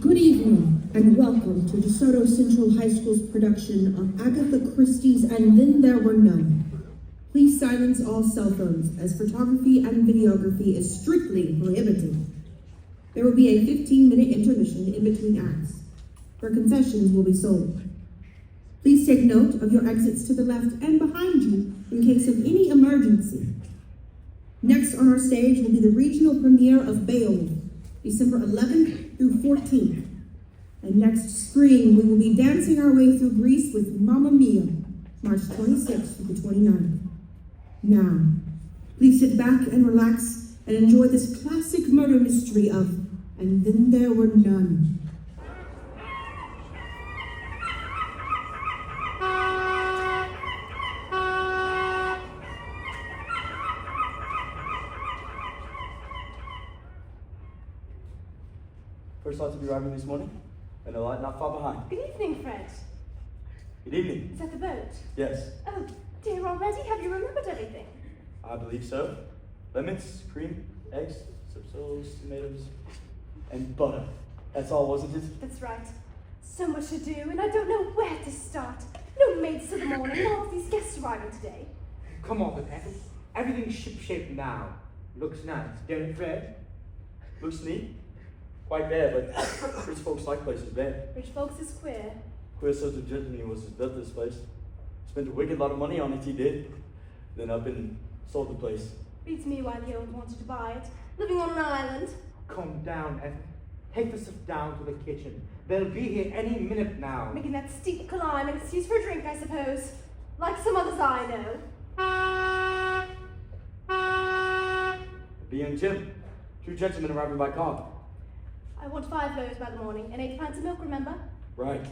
Good evening, and welcome to DeSoto Central High School's production of Agatha Christie's And Then There Were None. Please silence all cell phones, as photography and videography is strictly prohibited. There will be a 15-minute intermission in between acts, where concessions will be sold. Please take note of your exits to the left and behind you in case of any emergency. Next on our stage will be the regional premiere of Beowulf, December 11th through 14th. And next spring, we will be dancing our way through Greece with Mamma Mia, March 26th through the 29th. Now, please sit back and relax and enjoy this classic murder mystery of And Then There Were None. First lot to be arriving this morning, and a light not far behind. Good evening, Fred. Good evening. Is that the boat? Yes. Oh, dear, already? Have you remembered everything? I believe so. Lemons, cream, eggs, subsoles, tomatoes, and butter. That's all, wasn't it? That's right. So much to do, and I don't know where to start. No maids till the morning, and all of these guests arriving today. Come on, Ethel. Everything's ship-shape now. Looks nice, don't it, Fred? Looks neat. Quite bad, but rich folks like places bad. Rich folks is queer. Queer sort of gentleman was built this place. Spent a wicked lot of money on it, he did. Then up and sold the place. Beats me why the old wanted to buy it. Living on an island. Calm down, Ethel. Take the stuff down to the kitchen. They'll be here any minute now. Making that steep climb an excuse for a drink, I suppose. Like some others I know. B and Jim, two gentlemen arriving by car. I want 5 loaves by the morning and 8 pints of milk, remember? Right.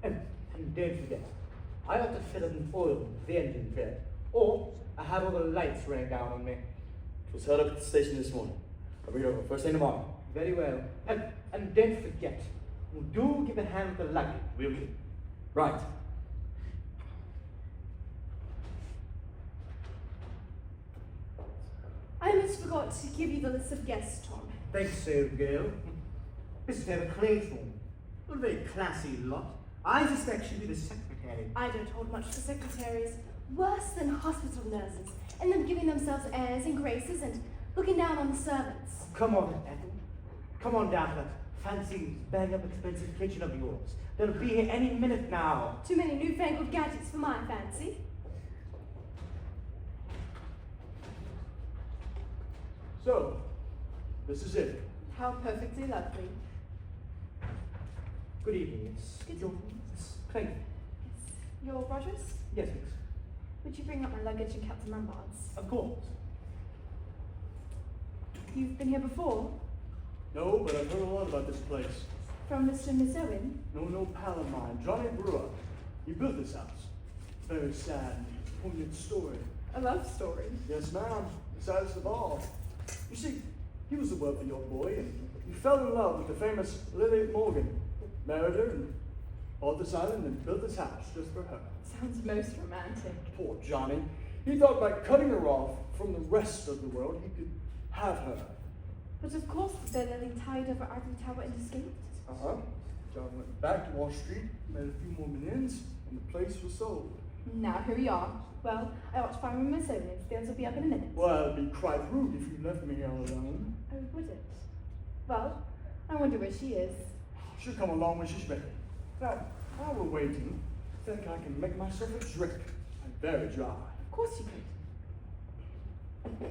And don't forget, I ought to fill up an oil the engine, Fred. Or I have all the lights running down on me. It was held up at the station this morning. I'll read over first thing tomorrow. Very well. And don't forget, do give a hand with the luggage, will you? Right. I almost forgot to give you the list of guests, Tom. Thanks, old girl. Mrs. Eva Claythorne. What a very classy lot. I suspect she'll be the secretary. I don't hold much for secretaries. Worse than hospital nurses, and them giving themselves airs and graces and looking down on the servants. Come on, Ethel. Come on down to that fancy, bang-up expensive kitchen of yours. They'll be here any minute now. Too many newfangled gadgets for my fancy. So, this is it. How perfectly lovely. Good evening, Miss. Good Your evening. Miss Claythorne. You're Rogers? Yes, Miss. Would you bring up my luggage and Captain Lombard's? Of course. You've been here before? No, but I've heard a lot about this place. From Mr. and Miss Owen? No pal of mine, Johnny Brewer. He built this house. Very sad and poignant story. A love story. Yes, ma'am. The saddest of all. You see, he was a wealthy young boy, and he fell in love with the famous Lily Morgan. Married her and bought this island and built this house just for her. Sounds most romantic. Poor Johnny. He thought by cutting her off from the rest of the world, he could have her. But of course the Lily tied over Ivory Tower and escaped. Uh-huh. John went back to Wall Street, made a few more millions, and the place was sold. Now here we are. Well, I ought to find where Miss Owen is. Those will be up in a minute. Well, it'd be quite rude if you left me all alone. Oh, would it? Well, I wonder where she is. She'll come along when she's ready. Now, while we're waiting, I think I can make myself a drink. I'm very dry. Of course you could.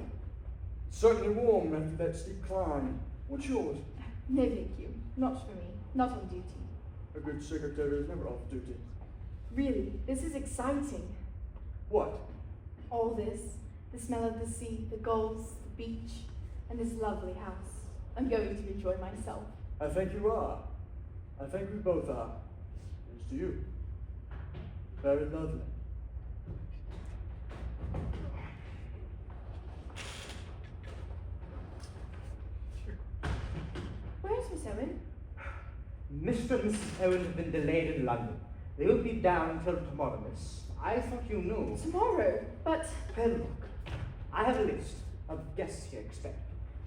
Certainly warm after that steep climb. What's yours? No, thank you. Not for me. Not on duty. A good secretary is never off duty. Really, this is exciting. What? All this, the smell of the sea, the gulls, the beach, and this lovely house. I'm going to enjoy myself. I think you are. I think we both are. Here's to you. Very lovely. Where's Miss Owen? Mr. and Mrs. Owen have been delayed in London. They won't be down until tomorrow, miss. I thought you knew. Tomorrow, but... Well, look, I have a list of guests here expected.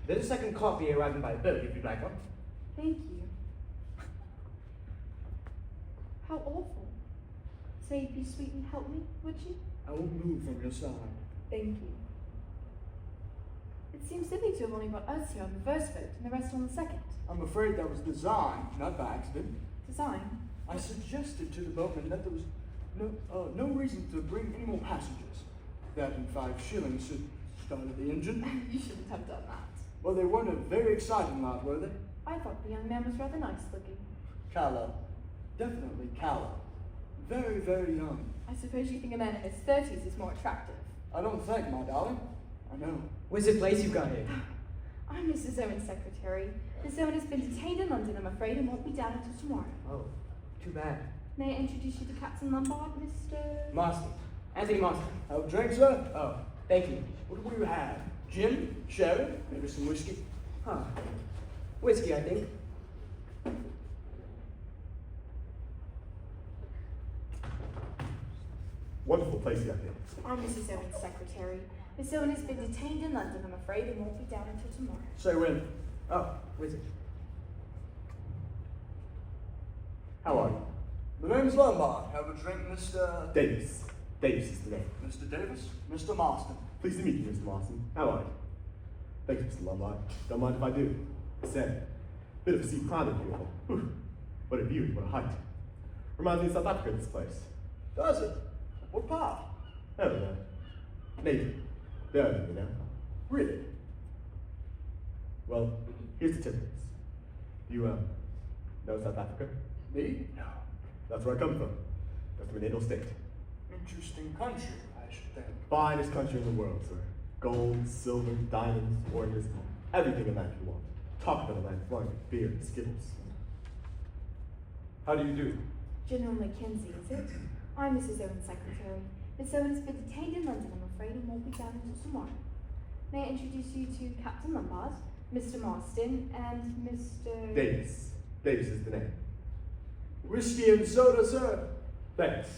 There's a second copy arriving by boat if you'd like one. Thank you. How awful. Say you'd be sweet and help me, would you? I won't move from your side. Thank you. It seems silly to have only got us here on the first vote and the rest on the second. I'm afraid that was designed, not by accident. Design? I suggested to the boatman that there was no reason to bring any more passengers. That and 5 shillings should start the engine. You shouldn't have done that. Well, they weren't a very exciting lot, were they? I thought the young man was rather nice looking. Callow. Definitely callow. Very, very young. I suppose you think a man in his 30s is more attractive. I don't think, my darling. I know. Wizard place you've got here. I'm Mrs. Owen's secretary. Miss Owen has been detained in London, I'm afraid, and won't be down until tomorrow. Oh, too bad. May I introduce you to Captain Lombard, Mr. Marston. Anthony Marston. Have a drink, sir? Oh, thank you. What do we have? Gin? Sherry? Maybe some whiskey? Huh. Whiskey, I think. Wonderful place you have here. I'm Mrs. Owen's secretary. Miss Owen has been detained in London, I'm afraid, and won't be down until tomorrow. Say when. Oh, wizard. How are you? The name's Lombard. Have a drink, Mr. Davis. Davis is the name. Mr. Davis? Mr. Marston. Pleased to meet you, Mr. Lawson. How are you? Thank you, Mr. Lombard. Don't mind if I do. Said, bit of a steep climb up here. Whew. What a view, what a height. Reminds me of South Africa, this place. Does it? What part? Oh, no. Native. There, you know. Really? Well, here's the tidbits. You, know South Africa? Me? No. That's where I come from. That's my natal state. Interesting country, I should think. Finest country in the world, sir. Gold, silver, diamonds, oranges, everything a man could want. Talk about a land flowing with beer and skittles. How do you do? General Mackenzie, is it? I'm Mrs. Owen's secretary. Miss Owen has been detained in London, I'm afraid, and won't be down until tomorrow. May I introduce you to Captain Lombard, Mr. Marston, and Mr. Davis. Davis is the name. Whiskey and soda, sir. Thanks.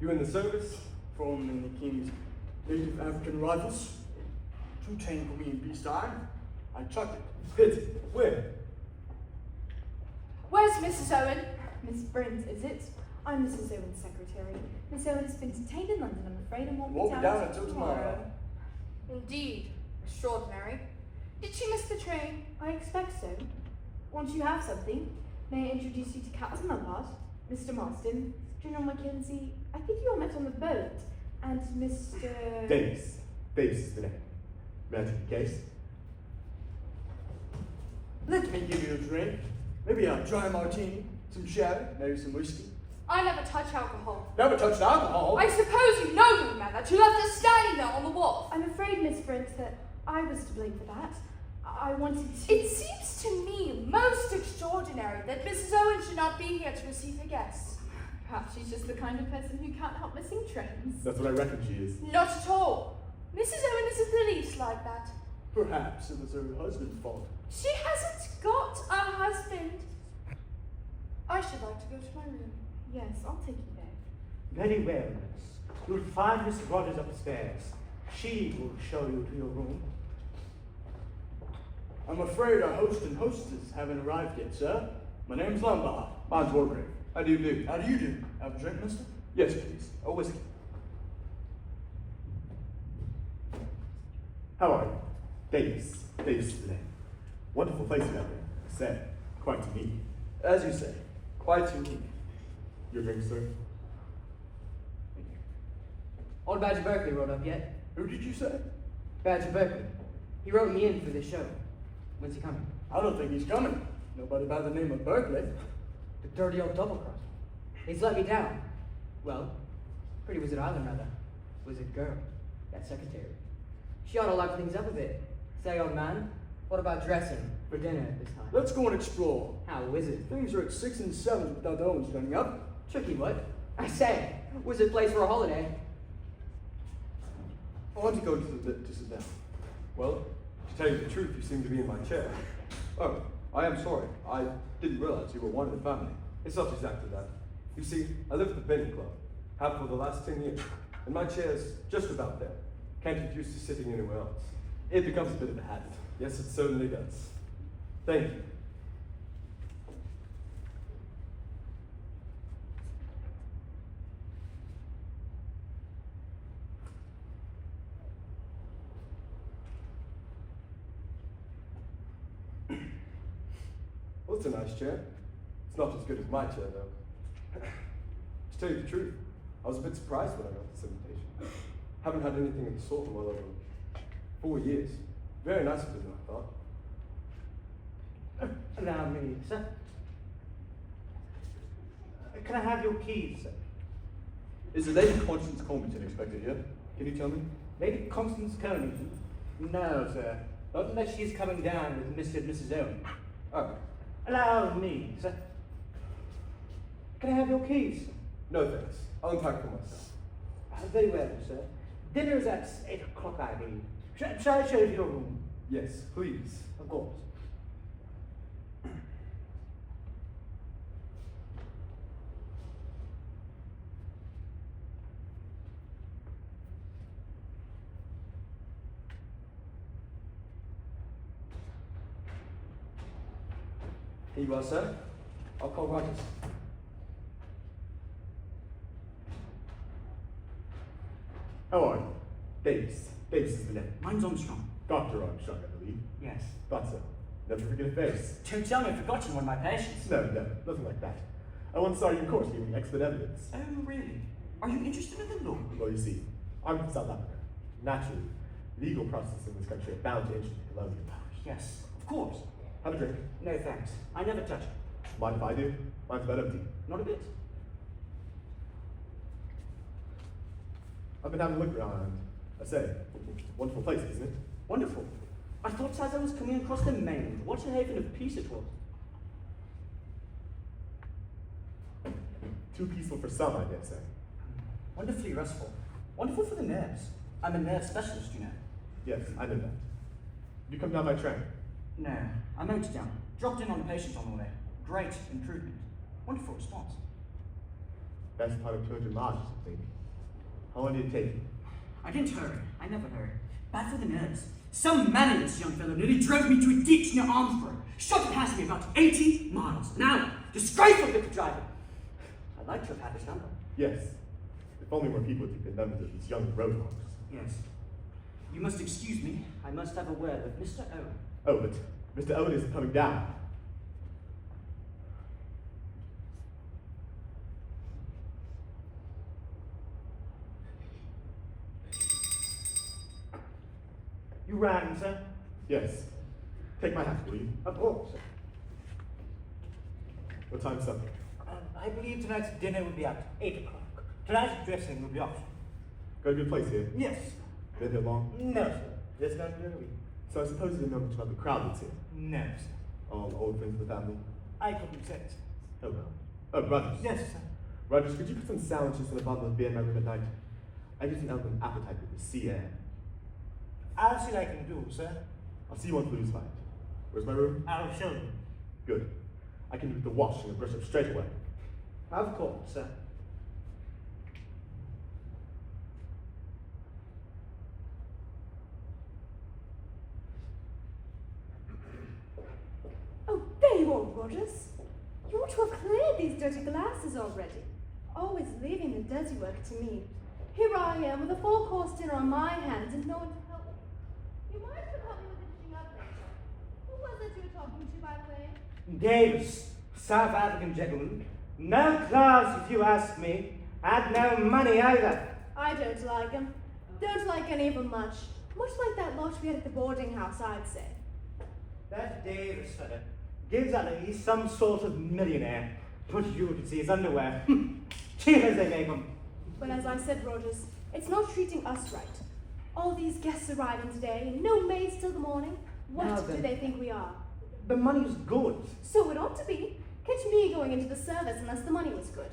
You in the service? Formed in the King's Native African Rifles. Too tame for me in peacetime. I chucked it. Pity. Where? Where's Mrs. Owen? Miss Brent, is it? I'm Mrs. Owen's secretary. Miss Owen has been detained in London, I'm afraid, and won't be down until tomorrow. Indeed. Extraordinary. Did she miss the train? I expect so. Once you have something, may I introduce you to Captain Lombard, Mr. Marston, General Mackenzie, I think you all met on the boat, and Mr. Davis. Davis is the name. May I take the case? Let me give you a drink. Maybe a dry martini, some sherry, maybe some whiskey. I never touch alcohol. Never touched alcohol. I suppose you know, young man, that you left us standing there on the wharf. I'm afraid, Miss Brent, that I was to blame for that. I wanted to... It seems to me most extraordinary that Mrs. Owen should not be here to receive her guests. Perhaps she's just the kind of person who can't help missing trains. That's what I reckon she is. Not at all. Mrs. Owen isn't the least like that. Perhaps it was her husband's fault. She hasn't got a husband. I should like to go to my room. Yes, I'll take you there. Very well, miss. You'll find Miss Rogers upstairs. She will show you to your room. I'm afraid our host and hostess haven't arrived yet, sir. My name's Lombard. Mine's Wargrave. How do you do? How do you do? Have a drink, mister? Yes, please. A whiskey. How are you? Davis. Davis is the name. Wonderful place you have here. Said. Quite unique. As you say, quite unique. Your drink, sir? Old Badger Berkeley wrote up yet? Who did you say? Badger Berkeley. He wrote me in for this show. When's he coming? I don't think he's coming. Nobody by the name of Berkeley. The dirty old double-cross. He's let me down. Well, Pretty Wizard Island, rather. Wizard girl. That secretary. She ought to liven things up a bit. Say, old man, what about dressing for dinner at this time? Let's go and explore. How, wizard? Things are at 6 and 7 without Owens turning up. Tricky, what? I say, wizard place for a holiday. I want to go to sit down. Well, to tell you the truth, you seem to be in my chair. Oh, I am sorry. I didn't realize you were one of the family. It's not exactly that. You see, I live at the Penny Club, have for the last 10 years, and my chair's just about there. Can't get used to sitting anywhere else. It becomes a bit of a habit. Yes, it certainly does. Thank you. It's a nice chair. It's not as good as my chair, though. To tell you the truth, I was a bit surprised when I got this invitation. Haven't had anything of the sort in well over 4 years. Very nice of them, I thought. Allow me, sir. Can I have your keys, sir? Is the Lady Constance Comington expected here? Can you tell me? Lady Constance Conington? No, sir. Not unless she's coming down with Mr. and Mrs. Owen. Oh, Allow me, sir. Can I have your keys? no thanks. I'll unpack for myself. Very well, sir. Dinner is at 8 o'clock, I believe. Shall I show you your room? Yes, please. Of course. Here you are, sir. I'll call Rogers. How are you? Davis. Davis is the name. Mine's Armstrong. Dr. Armstrong, I believe. Yes. Thought so. Never forget a face. Don't tell me I've forgotten one of my patients. No, nothing like that. I once saw you in court giving expert evidence. Oh, really? Are you interested in the law? Well, you see, I'm from South Africa. Naturally, legal processes in this country are bound to interest the colonial powers. Yes, of course. Have a drink. No thanks. I never touch it. Mind if I do? Mine's about empty. Not a bit. I've been having a look around. I say, wonderful place, isn't it? Wonderful. I thought as I was coming across the mainland, what a haven of peace it was. Too peaceful for some, I dare say. Wonderfully restful. Wonderful for the nerves. I'm a nerve specialist, you know. Yes, I know that. You come down by train? No, I motored down. Dropped in on a patient on the way. Great improvement. Wonderful response. Best part of 200 miles or something. How long did it take you? I didn't hurry. I never hurry. Bad for the nerves. Some mannerless young fellow nearly drove me to a ditch near Armsborough. Shot past me about 80 miles an hour. Disgraceful bit of driving. I'd like to have had his number. Yes. If only more people would take the numbers of these young roadhogs. Yes. You must excuse me. I must have a word with Mr. Owen. Oh, but Mr. Owen isn't coming down. You rang, sir? Yes. Take my hat, will you? Of course, sir. What time's supper? I believe tonight's dinner will be at 8 o'clock. Tonight's dressing will be optional. Got a good place here? Yes. Been here long? No, sir. Just gone during the week. So I suppose you didn't know much about the crowd that's here. No, sir. All old friends of the family? I couldn't say, sir. Oh, well. Oh, Rogers. Yes, sir. Rogers, could you put some sandwiches and a bottle of beer in my room at night? I get an elegant appetite with the sea air. I'll see what I can do, sir. I'll see you on Blues Light. Where's my room? I'll show you. Good. I can do the washing and brush up straight away. Of course, sir. Oh, there you are, Rogers. You ought to have cleared these dirty glasses already. Always leaving the dirty work to me. Here I am with a full-course dinner on my hands and no one to help me. You might have helped me with the dishing up later. Who was it you were talking to, by the way? Davis, South African gentleman. No class, if you ask me. Had no money either. I don't like him. Don't like any of them much. Much like that lot we had at the boarding house, I'd say. That Davis fella gives out that he's some sort of millionaire. But you could see his underwear. Cheap as they make them. But as I said, Rogers, it's not treating us right. All these guests arriving today, and no maids till the morning. What Now do then. they think we are? The money's good. So it ought to be. Catch me going into the service unless the money was good.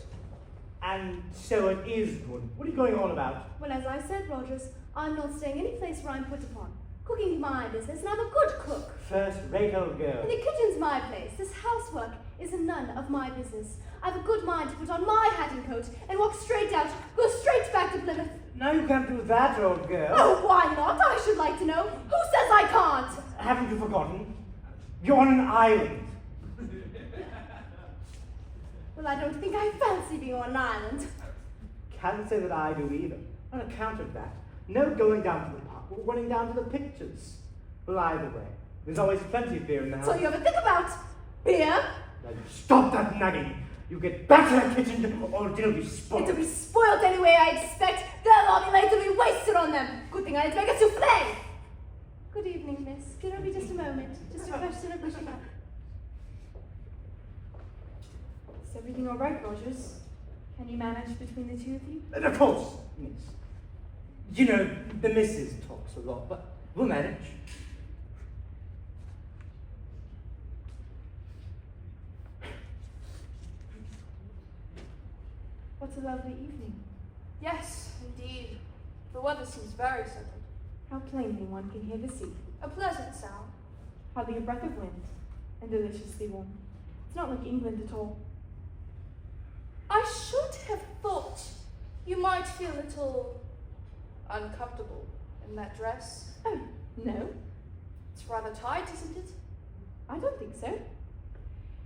And so it is good. What are you going on about? Well, as I said, Rogers, I'm not staying any place where I'm put upon. Cooking's my business, and I'm a good cook. First-rate old girl. And the kitchen's my place. This housework is none of my business. I've a good mind to put on my hat and coat and walk straight out, go straight back to Plymouth. No, you can't do that, old girl. Oh, why not? I should like to know. Who says I can't? Haven't you forgotten? You're on an island. Well, I don't think I fancy being on an island. Can't say that I do either. On account of that, no going down to the pub or running down to the pictures. Well, either way, there's always plenty of beer in the house. So you ever think about? Beer? Now you stop that nagging. You get back to the kitchen or dinner will be spoiled. It'll be spoiled anyway, I expect. There'll all be later be wasted on them. Good thing I had to make a souffle. Good evening, miss. Dinner'll be just a moment. Just a question of pushing up. Is everything all right, Rogers? Can you manage between the two of you? And of course, miss. You know, the missus talks a lot, but we'll manage. What a lovely evening. Yes, indeed. The weather seems very settled. How plainly one can hear the sea. A pleasant sound. Hardly a breath of wind. And deliciously warm. It's not like England at all. I should have thought you might feel a little uncomfortable in that dress. Oh, no. It's rather tight, isn't it? I don't think so.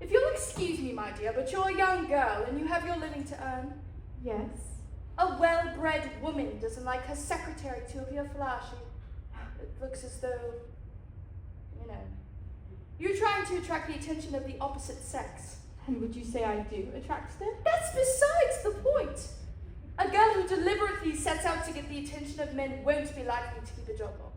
If you'll excuse me, my dear, but you're a young girl and you have your living to earn. Yes. A well-bred woman doesn't like her secretary to appear flashy. It looks as though, you know, you're trying to attract the attention of the opposite sex. And would you say I do attract them? That's besides the point. A girl who deliberately sets out to get the attention of men won't be likely to keep a job long.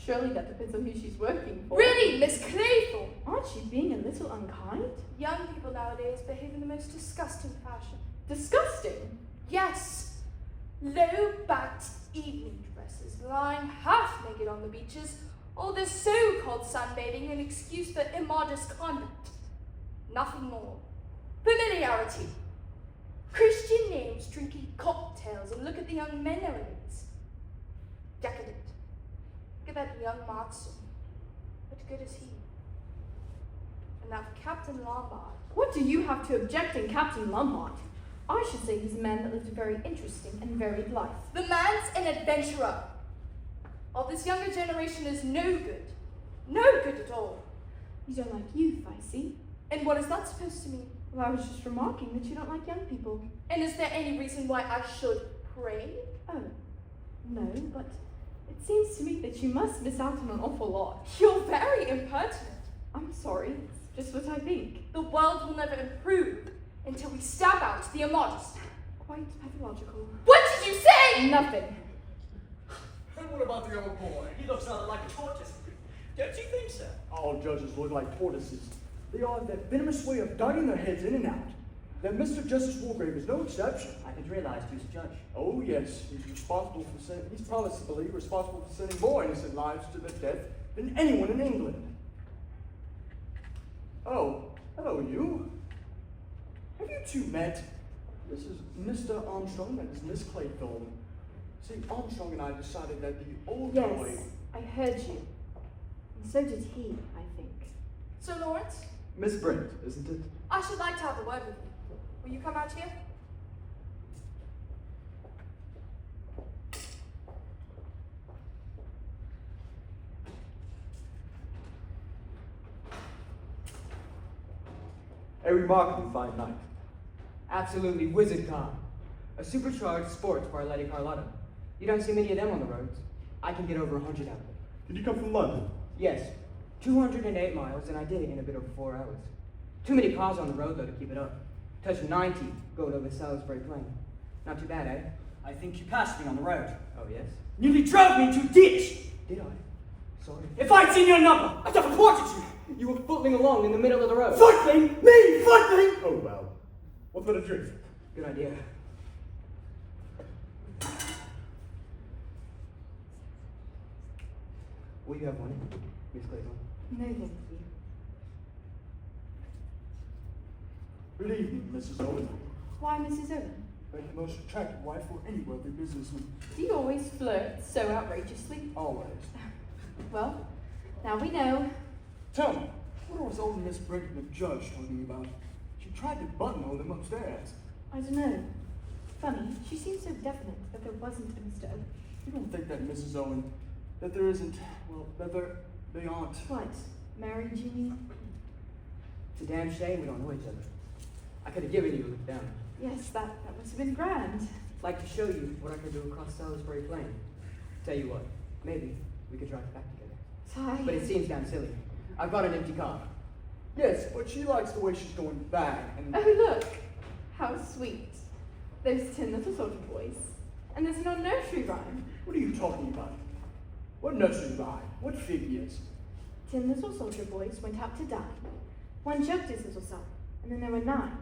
Surely that depends on who she's working for. Really, Miss Claythorne? Aren't you being a little unkind? Young people nowadays behave in the most disgusting fashion. Disgusting? Yes. Low-backed evening dresses, lying half naked on the beaches, or the so-called sunbathing an excuse for immodest conduct. Nothing more. Familiarity. Christian names drinking cocktails, and look at the young men nowadays. Decadent. Look at that young Matson. What good is he? And that Captain Lombard. What do you have to object in Captain Lombard? I should say he's a man that lived a very interesting and varied life. The man's an adventurer. All this younger generation is no good. No good at all. You don't like youth, I see. And what is that supposed to mean? Well, I was just remarking that you don't like young people. And is there any reason why I should pray? Oh, no, but it seems to me that you must miss out on an awful lot. You're very impertinent. I'm sorry, it's just what I think. The world will never improve until we stamp out the immodest. Quite pathological. What did you say? Nothing. And what about the old boy? He looks rather like a tortoise. Don't you think so? All judges look like tortoises. They all have that venomous way of darting their heads in and out. That Mr. Justice Wargrave is no exception. I didn't realize he was a judge. Oh yes, he's promised to believe responsible for sending more innocent lives to the death than anyone in England. Oh, hello you. Have you two met? This is Mr. Armstrong and this is Miss Claythorne. See, Armstrong and I decided that the old boy... Yes, I heard you. And so did he, I think. Sir Lawrence, Miss Brent, isn't it? I should like to have a word with you. Will you come out here? A remarkably fine night. Absolutely wizard car. A supercharged sports bar, Lady Carlotta. You don't see many of them on the roads. I can get over 100 out of it. Did you come from London? Yes, 208 miles, and I did it in a bit over 4 hours. Too many cars on the road, though, to keep it up. Touched 90 going over Salisbury Plain. Not too bad, eh? I think you passed me on the road. Oh, yes? Nearly drove me into a ditch! Did I? Sorry. If I'd seen your number, I'd have reported you! You were footling along in the middle of the road. Footling? Me? Footling? Oh, well. What about a drink? Good idea. Will you have one, Miss Clayton? No, thank you. Good evening, Mrs. Owen. Why, Mrs. Owen? Make the most attractive wife for any wealthy businessman. Do you always flirt so outrageously? Always. Well, now we know. Tell me, what was old Miss Brent and the judge talking about? She tried to buttonhole him upstairs. I don't know. Funny, she seemed so definite that there wasn't a Mr. Owen. You don't think that, Mrs. Owen, that there isn't, well, that they aren't. What? Married, you mean? It's a damn shame we don't know each other. I could have given you a look down. Yes, that must have been grand. Like to show you what I could do across Salisbury Plain. Tell you what, maybe we could drive back together. Ty. But it seems damn silly. I've got an empty car. Yes, but she likes the way she's going bang. And Oh, look. How sweet. Those 10 little soldier boys. And there's no nursery rhyme. what are you talking about? What nursery rhyme? What figures? 10 little soldier boys went out to dine. One choked his little self, and then there were 9.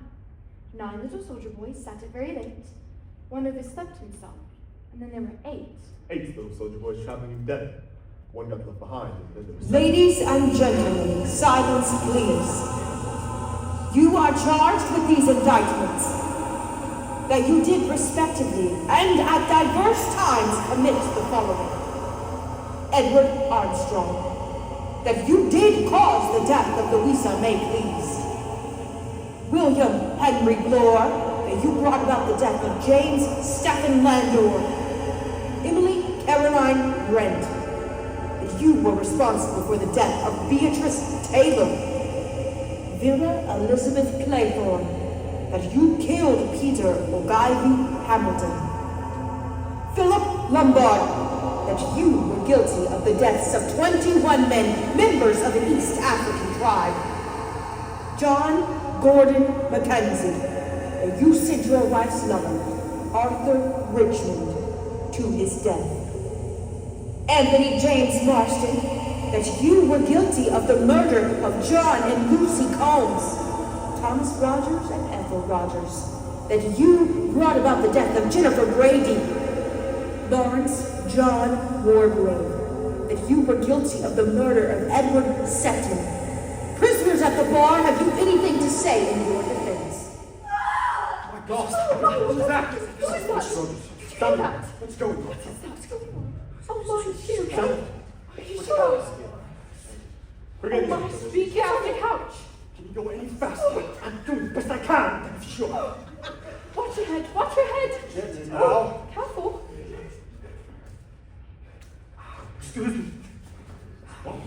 9 little soldier boys sat it very late. One overslept himself, and then there were 8. 8 little soldier boys traveling in debt. One got left behind, and then there was Ladies and gentlemen, silence please. You are charged with these indictments. That you did respectively and at diverse times commit the following. Edward Armstrong, that you did cause the death of Louisa May Pleased. William Henry Blore, that you brought about the death of James Stephen Landor. Emily Caroline Brent, that you were responsible for the death of Beatrice Taylor. Vera Elizabeth Claythorne, that you killed Peter Ogilvy Hamilton. Philip Lombard, that you were guilty of the deaths of 21 men, members of the East African tribe. John Gordon Mackenzie, that you sent your wife's lover, Arthur Richmond, to his death. Anthony James Marston, that you were guilty of the murder of John and Lucy Combs. Thomas Rogers and Ethel Rogers, that you brought about the death of Jennifer Brady. Lawrence John Wargrave, that you were guilty of the murder of Edward Sefton. Prisoners at the bar, have you anything to say in your defense? Oh my God! What was that? Who is that? Stand up. What's going on? What's going on? Oh, my, you Stand okay? up. Are you sure? Forget Oh, my, speak out the couch. Can you go any faster? I'm doing the best I can, that's sure. Watch your head, watch your head. Gently now. Careful. Excuse me. Oh,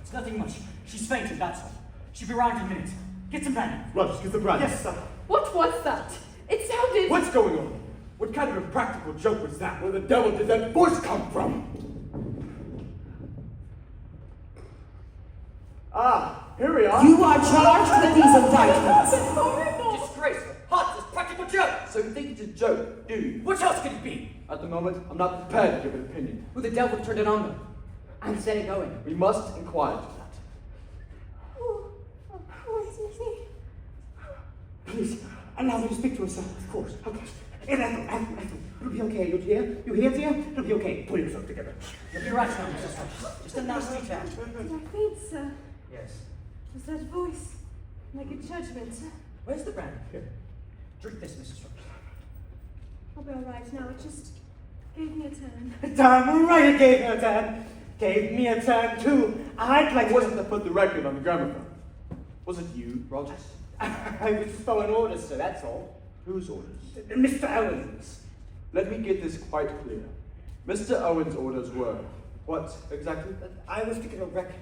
it's nothing much. She's fainted, that's all. She'll be around in a minute. Get some brandy. Rogers, get the brandy. Yes, sir. What was that? It sounded... What's going on? What kind of impractical joke was that? Where the devil did that voice come from? Ah, here we are. You are charged with these indictments. That's horrible. Disgraceful. Heartless practical joke. So you think it's a joke, do you? What else could it be? At the moment, I'm not prepared to give an opinion. Who the devil turned it on them and set it going? We must inquire into that. Excuse me. Please, allow me to speak to her, sir. Of course. Ethel. It'll be okay. You hear? You hear, dear? It'll be okay. Pull yourself together. You'll be right now, Mrs. Rogers. Just a nasty tap. Did I faint, sir? Yes. Was that voice? Like a judgment? Where's the brandy? Here. Drink this, Mrs. Rogers. I'll be all right now. It just gave me a turn. Damn right it gave her a turn. Gave me a turn, too. I'd like It to... wasn't to put the record on the gramophone. Was it you, Rogers? I was following orders, sir, that's all. Whose orders? Mr. Owens. Let me get this quite clear. Mr. Owen's orders were what exactly? I was to get a record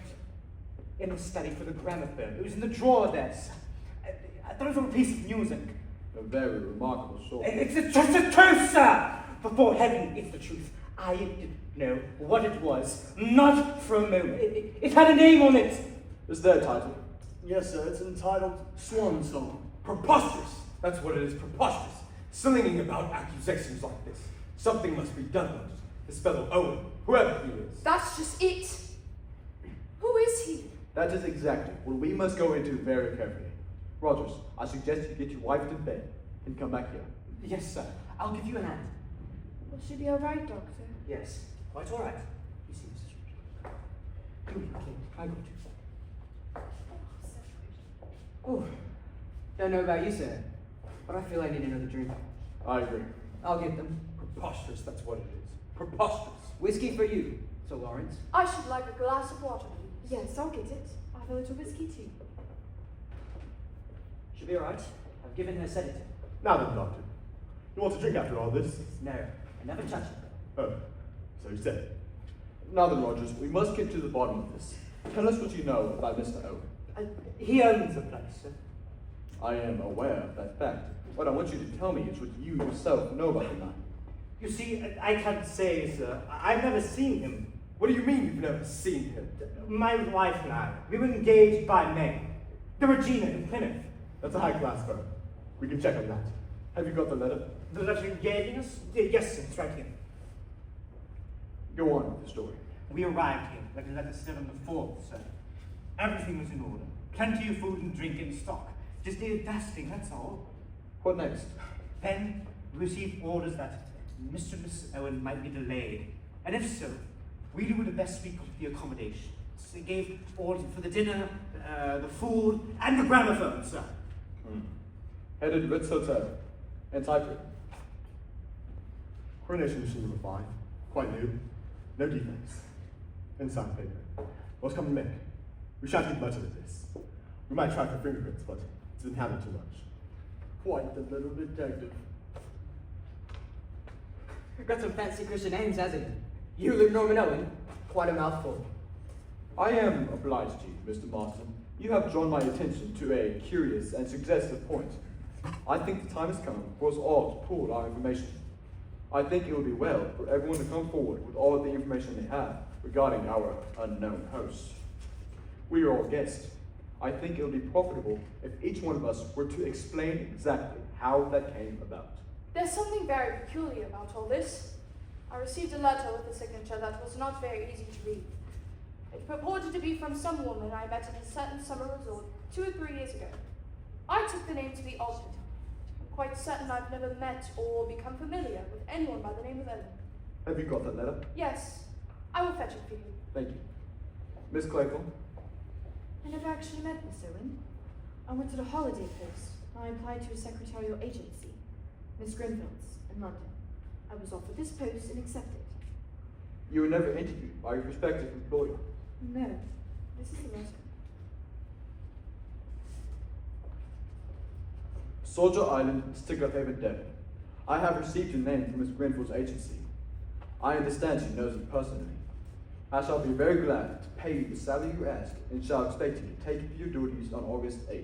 in the study for the gramophone. It was in the drawer there, sir. I thought it was a piece of music. A very remarkable sort. It's just the truth, sir! Before heaven, it's the truth. I didn't know what it was, not for a moment. It had a name on it. Is there a title? Yes, sir. It's entitled Swan Song. Preposterous! That's what it is, preposterous. Slinging about accusations like this. Something must be done, Rogers. This fellow Owen, whoever he is. That's just it. Who is he? That is exactly what we must go into very carefully. Rogers, I suggest you get your wife to bed and come back here. Yes, sir. I'll give you an hand. Will she be all right, Doctor? Yes, quite all right. You see, Mrs. Rogers. Come here, King. I got you. Oh, don't know about you, sir, but I feel I need another drink. I agree. I'll get them. Preposterous, that's what it is. Preposterous. Whiskey for you, Sir Lawrence. I should like a glass of water, please. Yes, I'll get it. I'll have a little whiskey too. She'll be all right. I've given her sedative. Now then, Doctor. You want to drink after all this? No, I never touch it. Oh, so you said. Now then, Rogers, we must get to the bottom of this. Tell us what you know about Mr. Owen. He owns the place, sir. I am aware of that fact. What I want you to tell me is what you yourself know about the man. You see, I can't say, sir. I've never seen him. What do you mean you've never seen him? My wife and I, we were engaged by May. The Regina in Plymouth. That's a high-class firm. We can check on that. Have you got the letter? The letter you gave us? Yes, sir, it's right here. Go on with the story. We arrived here, like the letter said on the 4th, sir. Everything was in order. Plenty of food and drink in stock. Just needed dusting, that's all. What next? Then we received orders that Mr. and Mrs. Owen might be delayed. And if so, we do the best we could with the accommodations. They gave orders for the dinner, the food, and the gramophone, sir. Headed Ritz Hotel. And typewritten. Coronation machine number 5. Quite new. No defects. Inside paper. What's come to make? We shan't think much of this. We might try for fingerprints, but it's been handled too much. Quite the little detective. Got some fancy Christian names, hasn't he? You, Luke Norman Owen? Quite a mouthful. I am obliged to you, Mr. Marston. You have drawn my attention to a curious and suggestive point. I think the time has come for us all to pool our information. I think it would be well for everyone to come forward with all of the information they have regarding our unknown host. We are all guests. I think it would be profitable if each one of us were to explain exactly how that came about. There's something very peculiar about all this. I received a letter with a signature that was not very easy to read. It purported to be from some woman I met at a certain summer resort 2 or 3 years ago. I took the name to be altered. I'm quite certain I've never met or become familiar with anyone by the name of Owen. Have you got that letter? Yes, I will fetch it for you. Thank you. Miss Claypool? I never actually met Miss Owen. I went to the holiday post. I applied to a secretarial agency, Miss Grenfield's, in London. I was offered this post and accepted. You were never interviewed by your prospective employer. No, this is the letter. Soldier Island, Sticklefhaven, Devon. I have received your name from Miss Grenfield's agency. I understand she knows you personally. I shall be very glad to pay you the salary you ask and shall expect you to take up your duties on August 8th.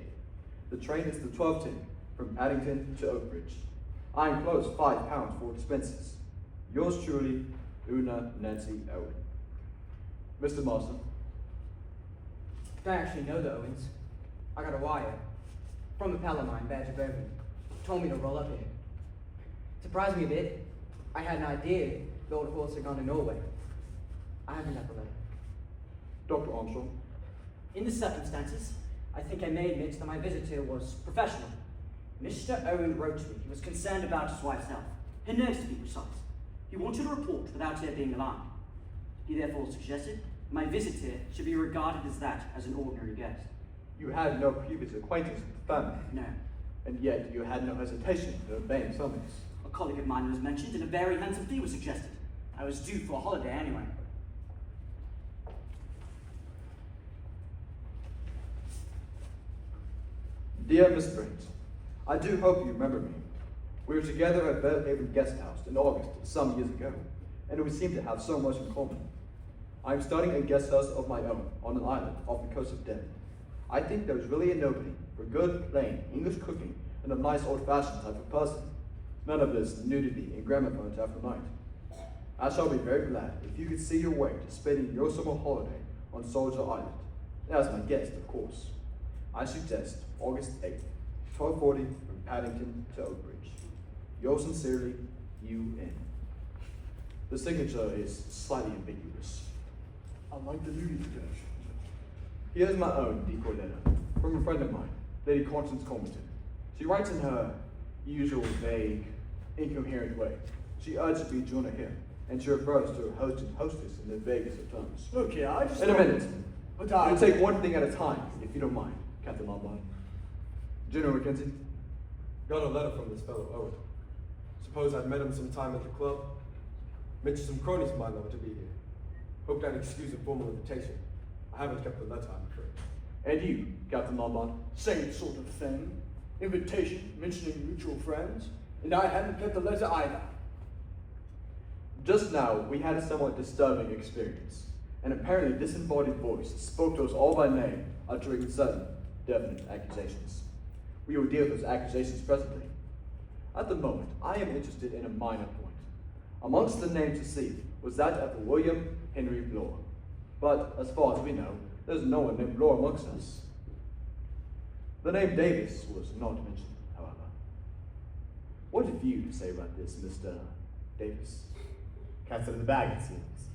The train is the 12:10 from Paddington to Oakbridge. I enclose £5 for expenses. Yours truly, Una Nancy Owen. Mr. Marston. Don't actually know the Owens. I got a wire from a pal of mine, Badge of Bowman. Told me to roll up here. Surprised me a bit. I had an idea the old horse had gone to Norway. I haven't got the letter. Dr. Armstrong. In the circumstances, I think I may admit that my visit here was professional. Mr. Owen wrote to me. He was concerned about his wife's health. Her nerves, to be precise. He wanted a report without her being alarmed. He therefore suggested my visit here should be regarded as that, as an ordinary guest. You had no previous acquaintance with the family. No. And yet you had no hesitation in obeying summons. A colleague of mine was mentioned and a very handsome fee was suggested. I was due for a holiday anyway. Dear Miss Brent, I do hope you remember me. We were together at Belhaven Guest House in August some years ago, and we seem to have so much in common. I am starting a guest house of my own on an island off the coast of Devon. I think there is really an opening for good, plain English cooking and a nice old-fashioned type of person. None of this nudity and gramophones after night. I shall be very glad if you could see your way to spending your summer holiday on Soldier Island. As my guest, of course. I suggest August 8th, 12:40 from Paddington to Oakbridge. Yours sincerely, U.N. The signature is slightly ambiguous. I like the duty protection. Here's my own decoy letter from a friend of mine, Lady Constance Colmerton. She writes in her usual vague, incoherent way. She urges me to join her here, and she refers to her host and hostess in the vaguest of terms. Look here, I just... In a minute. But We'll take one thing at a time, if you don't mind, Captain Lombard. General Mackenzie. Got a letter from this fellow Owen. Suppose I'd met him sometime at the club. Mentioned some cronies of mine that were to be here. Hoped I'd excuse a formal invitation. I haven't kept the letter, I'm afraid. And you, Captain Lombard. Same sort of thing. Invitation, mentioning mutual friends. And I hadn't kept the letter either. Just now, we had a somewhat disturbing experience. An apparently disembodied voice spoke to us all by name, uttering certain definite accusations. We will deal with those accusations presently. At the moment, I am interested in a minor point. Amongst the names received was that of William Henry Bloor. But as far as we know, there's no one named Bloor amongst us. The name Davis was not mentioned, however. What have you to say about this, Mr. Davis? Cat's out of the bag, it seems.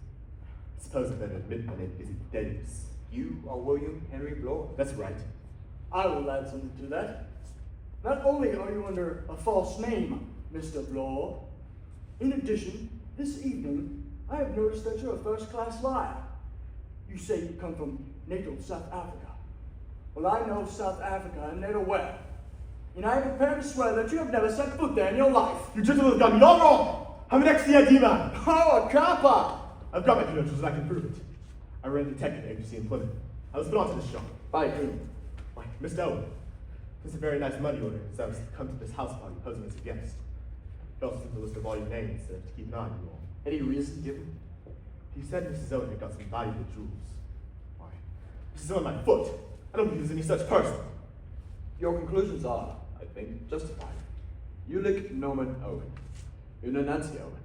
I suppose I better admit my name isn't Davis. You are William Henry Bloor. That's right. I will add something to that. Not only are you under a false name, Mr. Bloor, in addition, this evening, I have noticed that you're a first-class liar. You say you come from natal South Africa. Well, I know South Africa and natal well. And I am prepared to swear that you have never set foot there in your life. You gentlemen have got me all wrong! I'm an ex-CID man! Oh, a copper! I've got my credentials and I can prove it. I ran a detective agency in Plymouth. I was put onto this shop. By whom? Why, Mr. Owen. This is a very nice money order, so I was to come to this house party posing as a guest. He also took a list of all your names to keep an eye on you all. Any reason given? He said Mrs. Owen had got some valuable jewels. Why, this is on my foot. I don't think there's any such person. Your conclusions are, I think, justified. Ulick Norman Owen. Una Nancy Owen.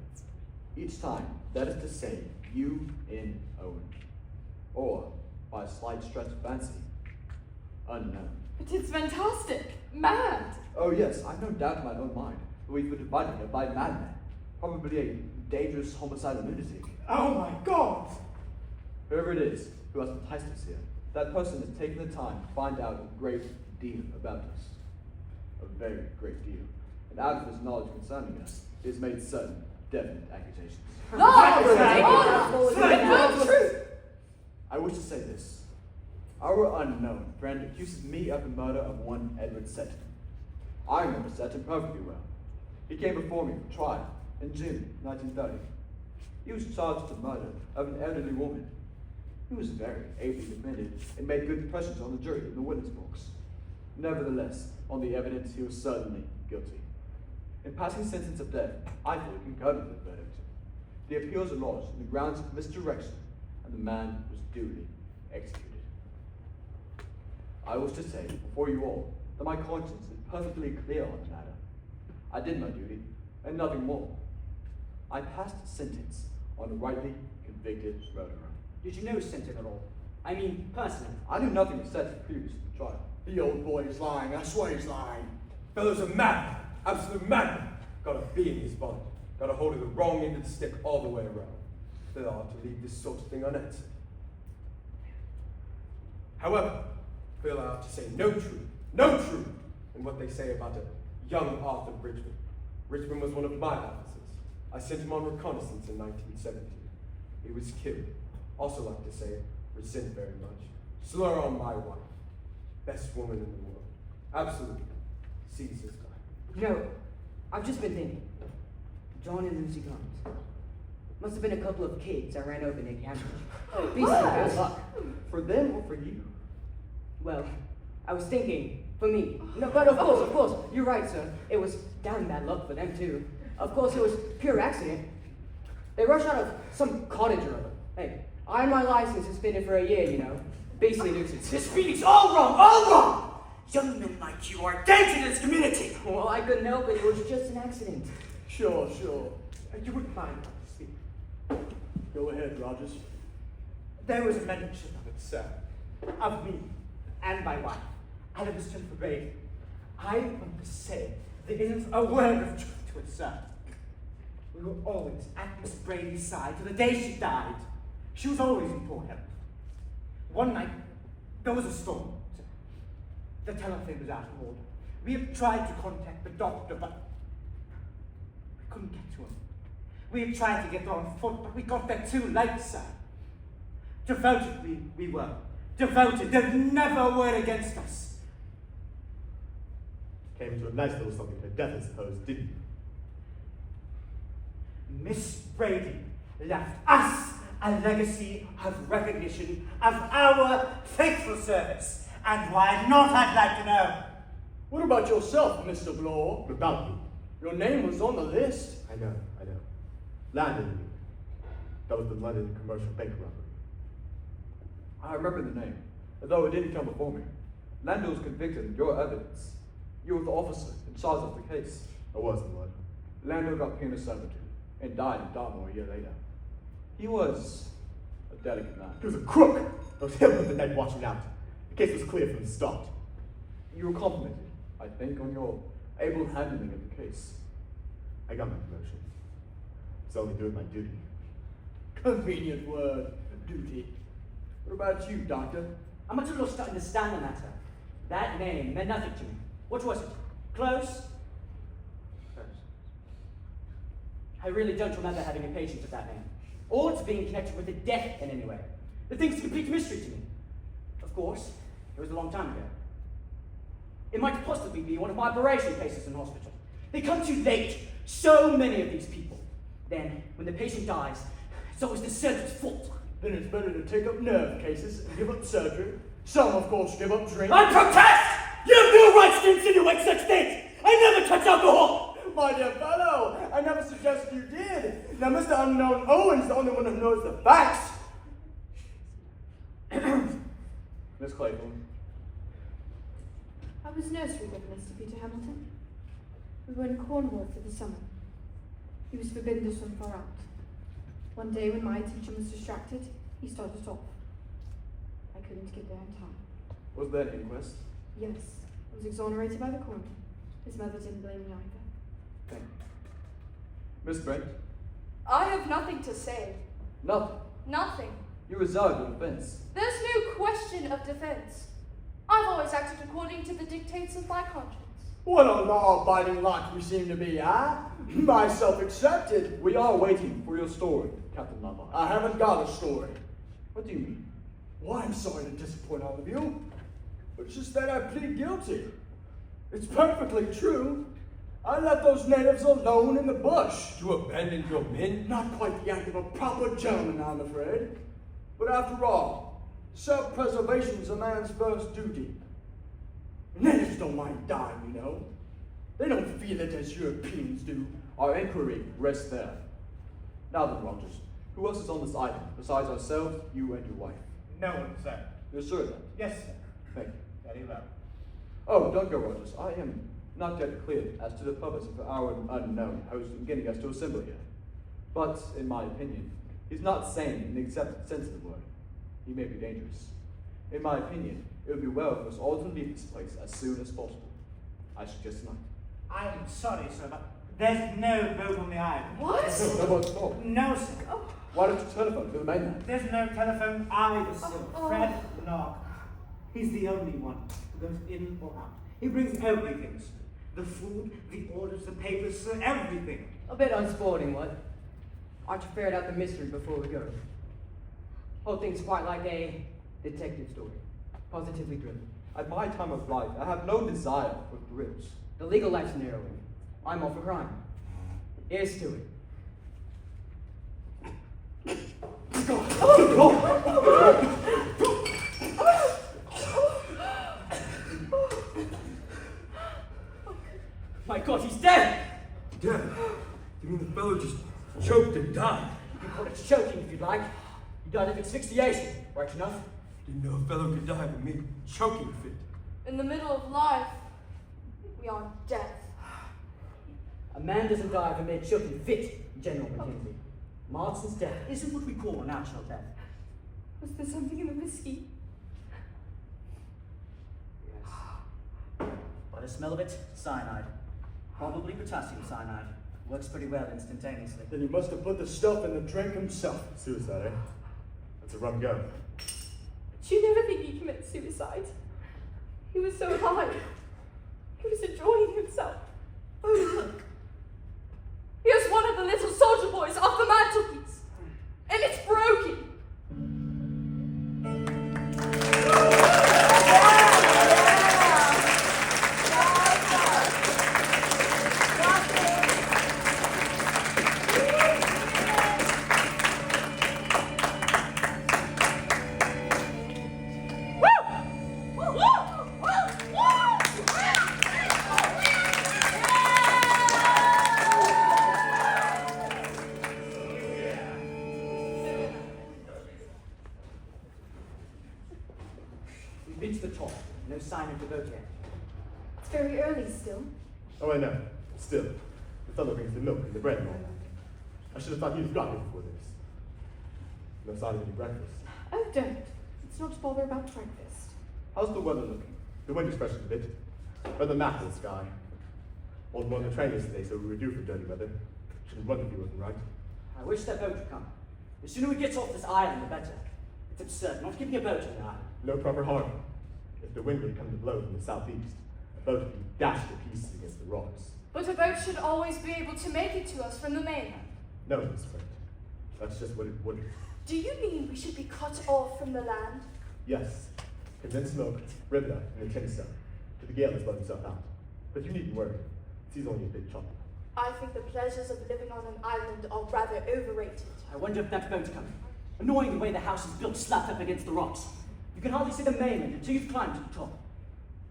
Each time, that is to say, you in Owen. Or, by a slight stretch of fancy, unknown. But it's fantastic. Mad. Oh yes, I've no doubt in my own mind that we've been divided here by madmen. Probably a dangerous homicidal lunatic. Oh my God! Whoever it is who has enticed us here, that person has taken the time to find out a great deal about us. A very great deal. And out of his knowledge concerning us, he has made certain definite accusations. I wish to say this. Our unknown friend accuses me of the murder of one Edward Seton. I remember Seton perfectly well. He came before me for trial in June 1930. He was charged with the murder of an elderly woman. He was very ably defended and made good impressions on the jury in the witness box. Nevertheless, on the evidence, he was certainly guilty. In passing sentence of death, I fully concurred with the verdict. The appeals are lodged on the grounds of misdirection, and the man was duly executed. I wish to say before you all that my conscience is perfectly clear on the matter. I did my duty, and nothing more. I passed sentence on a rightly convicted murderer. Did you know Sinton at all? I mean, personally. I knew nothing of Seton previous to the trial. The old boy is lying. I swear he's lying. Fellow's a madman, absolute madman. Got a bee in his bonnet. Got a hold of the wrong end of the stick all the way around. They ought to leave this sort of thing unanswered. However, feel I have to say no truth in what they say about a young Arthur Richmond. Richmond was one of my officers. I sent him on reconnaissance in 1917. He was killed. Also like to say, resent very much. Slur on my wife. Best woman in the world. Absolutely. Seize this guy. You know, I've just been thinking. John and Lucy Guns. Must have been a couple of kids I ran over near Cambridge. Good luck. For them or for you? Well, I was thinking, for me. No, but of course, you're right, sir. It was damn bad luck for them, too. Of course, it was pure accident. They rushed out of some cottage or other. Hey, I had my license suspended for a year, you know. Beastly nuisance. This meeting's all wrong, all wrong! Young men like you are a danger to this community! Well, I couldn't help it. It was just an accident. Sure. You wouldn't mind if I speak. Go ahead, Rogers. There was a mention of it, sir. Of me and my wife, Mr. Brady. I want to say there isn't a word of truth to it, sir. We were always at Miss Brady's side till the day she died. She was always in poor health. One night, there was a storm, sir. The telephone was out of order. We have tried to contact the doctor, but we couldn't get to him. We have tried to get there on foot, but we got there too late, sir. Devoted we were. Devoted. There's never a word against us. Came to a nice little something for death, I suppose, didn't you? Miss Brady left us a legacy of recognition of our faithful service. And why not, I'd like to know? What about yourself, Mr. Bloor? What about me? Your name was on the list. I know. Landon, you mean. That was the London commercial bank robbery. I remember the name, although it didn't come before me. Lando was convicted in your evidence. You were the officer in charge of the case. I was, Lord. Lando got penal servitude and died in Dartmoor a year later. He was a delicate man. He was a crook. It was him with the night watching out. The case was clear from the start. You were complimented, I think, on your able handling of the case. I got my promotion. It's only doing my duty. Convenient word, duty. What about you, Doctor? I'm at a loss to understand the matter. That name meant nothing to me. What was it? Close? I really don't remember having a patient of that name, or it's being connected with a death in any way. The thing's a complete mystery to me. Of course, it was a long time ago. It might possibly be one of my operation cases in hospital. They come too late. So many of these people. Then, when the patient dies, it's always the surgeon's fault. Then it's better to take up nerve cases and give up surgery. Some, of course, give up drink. I protest! You have no rights to insinuate such things! I never touch alcohol! My dear fellow, I never suggested you did. Now, Mr. Unknown Owen's the only one who knows the facts. Miss Clayton. I was nursery governess to Peter Hamilton. We were in Cornwall for the summer. He was forbidden to swim far out. One day when my attention was distracted, he started off. I couldn't get there in time. Was there an inquest? Yes, I was exonerated by the coroner. His mother didn't blame me either. Thank you. Miss Brent? I have nothing to say. Nothing. Nothing. You reserve your defense. There's no question of defense. I've always acted according to the dictates of my conscience. What a law-abiding lot we seem to be, huh? Myself accepted. We are waiting for your story, Captain Lombard. I haven't got a story. What do you mean? Well, I'm sorry to disappoint all of you, but it's just that I plead guilty. It's perfectly true. I left those natives alone in the bush. You abandoned your men? Not quite the act of a proper gentleman, I'm afraid. But after all, self-preservation is a man's first duty. Natives don't mind dying, you know. They don't feel it as Europeans do. Our inquiry rests there. Now then, Rogers, who else is on this island besides ourselves, you and your wife? No one, sir. You're sure of that? Yes, sir. Thank you. Very well. Oh, don't go, Rogers. I am not yet clear as to the purpose of our unknown host in getting us to assemble here. But, in my opinion, he's not sane in the accepted sense of the word. He may be dangerous. In my opinion, it would be well for us all to leave this place as soon as possible. I suggest tonight. I'm sorry, sir, but there's no boat on the island. What? No boat at all. No, sir. Why don't you telephone to the mainland? There's no telephone either, sir. Oh. Fred Knock. He's the only one who goes in or out. He brings everything, sir. The food, the orders, the papers, sir, everything. A bit unsporting, what? Aren't you ferret out the mystery before we go? Whole thing's quite like a detective story. Positively driven. At my time of life, I have no desire for thrills. The legal life's narrowing. I'm all for crime. Here's to it. My God, he's dead! Dead? You mean the fellow just choked and died? You can call it choking if you'd like. He died of asphyxiation, right enough? Didn't know a fellow could die from me choking fit. In the middle of life, we are death. A man doesn't die of a mere choking fit, General Mackenzie. Marston's death Isn't what we call a natural death. Was there something in the whiskey? Yes. By the smell of it, cyanide. Probably potassium cyanide. Works pretty well instantaneously. Then he must have put the stuff in the drink himself. Suicide, eh? That's a rum go. Did you never think he committed suicide? He was so alive. He was enjoying himself. Oh, look. Here's one of the little soldier boys off the mantelpiece. And it's broken. We've been to the top. No sign of the boat yet. It's very early still. Oh, I know. Still, the fellow brings the milk and the bread and all that. I should have thought you'd have got me before this. No sign of any breakfast. Oh, don't. Let's not bother about breakfast. How's the weather looking? The wind is freshened a bit. Brother Matt this guy. Old one of the train yesterday, so we were due for dirty weather. Shouldn't run if he wasn't right. I wish that boat would come. The sooner we get off this island, the better. It's absurd not keeping a boat on the island. No proper harm. If the wind would come to blow from the southeast, a boat would be dashed to pieces against the rocks. But a boat should always be able to make it to us from the mainland. No, Miss Flint. That's just what it wouldn't. Do you mean we should be cut off from the land? Yes. Condensed milk, rivet and a tin stuff. To the gale has let himself out. But you needn't worry. He's only a big chop. I think the pleasures of living on an island are rather overrated. I wonder if that boat's coming. Annoying the way the house is built slapped up against the rocks. You can hardly see the mainland until you've climbed to the top.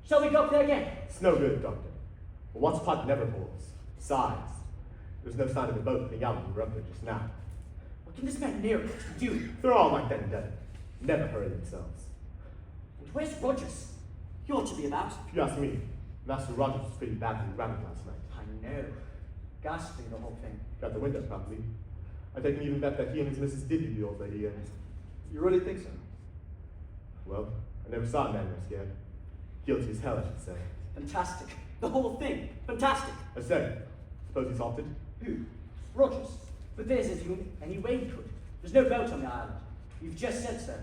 Shall we go up there again? It's no good, Doctor. A watch pot never holds. Besides, there's no sign of the boat being out when we were up there just now. What can this man near us do? They're all like that in Devon. Never hurry themselves. And where's Rogers? He ought to be about. If you ask me, Master Rogers was pretty badly grounded last night. I know. Ghastly, the whole thing. Got the window, probably. I take an even bet that he and his missus did do the old lady, and You really think so? well, I never saw a man more scared. Guilty as hell, I should say. Fantastic. The whole thing. Fantastic. I said, suppose he's opted? Who? Rogers. But there's any way he could. There's no boat on the island. You've just said so.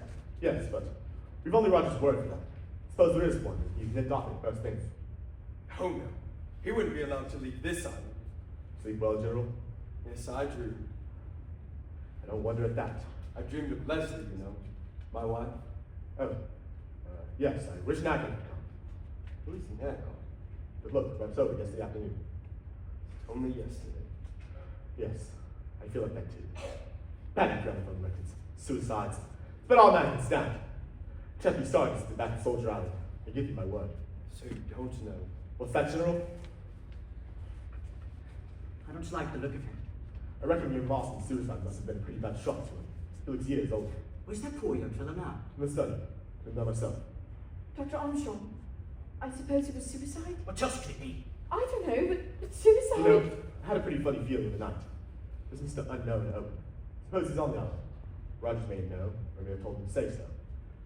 Yes, but we've only Rogers' word for that. Suppose there is one, and he's nipped off at first things. Oh no, he wouldn't be allowed to leave this island. Sleep well, General? Yes, I dreamed. I don't wonder at that. I dreamed of Leslie, you know, my wife. Oh, yes, I wish Nagin had come. Who's Nagin? But look, that's over yesterday afternoon. Only yesterday. Yes, I feel like that too. Bad gramophone records, suicides. But all man can stand. Except you started to back at Soldier Island. I give you my word. So you don't know. What's that, General? I don't like the look of him. I reckon your Boston suicide must have been a pretty bad shock to him. He looks years older. Where's that poor young fellow now? In the study. Couldn't know myself. Dr. Armstrong, I suppose it was suicide? What else could it be? I don't know, but suicide? You know, I had a pretty funny feeling the night. This Mr. Unknown at home. Suppose he's on the island. Rogers may know, or may have told him to say so.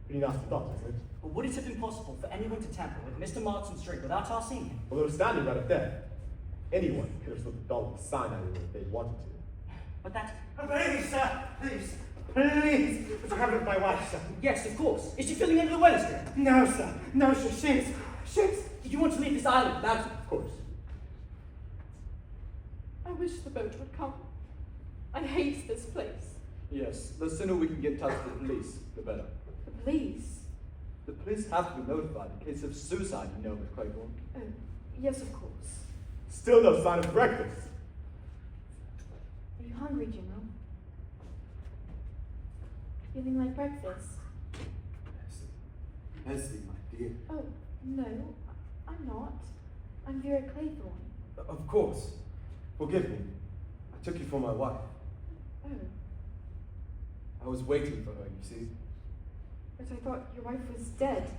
Pretty nasty thought, isn't it? Or would it have been possible for anyone to tamper with Mr. Martin's drink without our seeing him? Well, they were standing right up there. Anyone could have slipped a doll with a cyanide in it if they'd wanted to. But that... Please, sir, please, please. What's happened to my wife, sir? Yes, of course. Is she filling in the wells there? No, sir. No, sir. She's... Did you want to leave this island without him? Of course. I wish the boat would come. I hate this place. Yes, the sooner we can get in touch with the police, the better. The police? The police have to be notified in case of suicide, you know, Miss Claiborne. Oh, yes, of course. Still no sign of breakfast. Are you hungry, General? Feeling like breakfast? Leslie, my dear. Oh, no, I'm not. I'm Vera Claythorne. Of course. Forgive me. I took you for my wife. Oh, I was waiting for her, you see. but I thought your wife was dead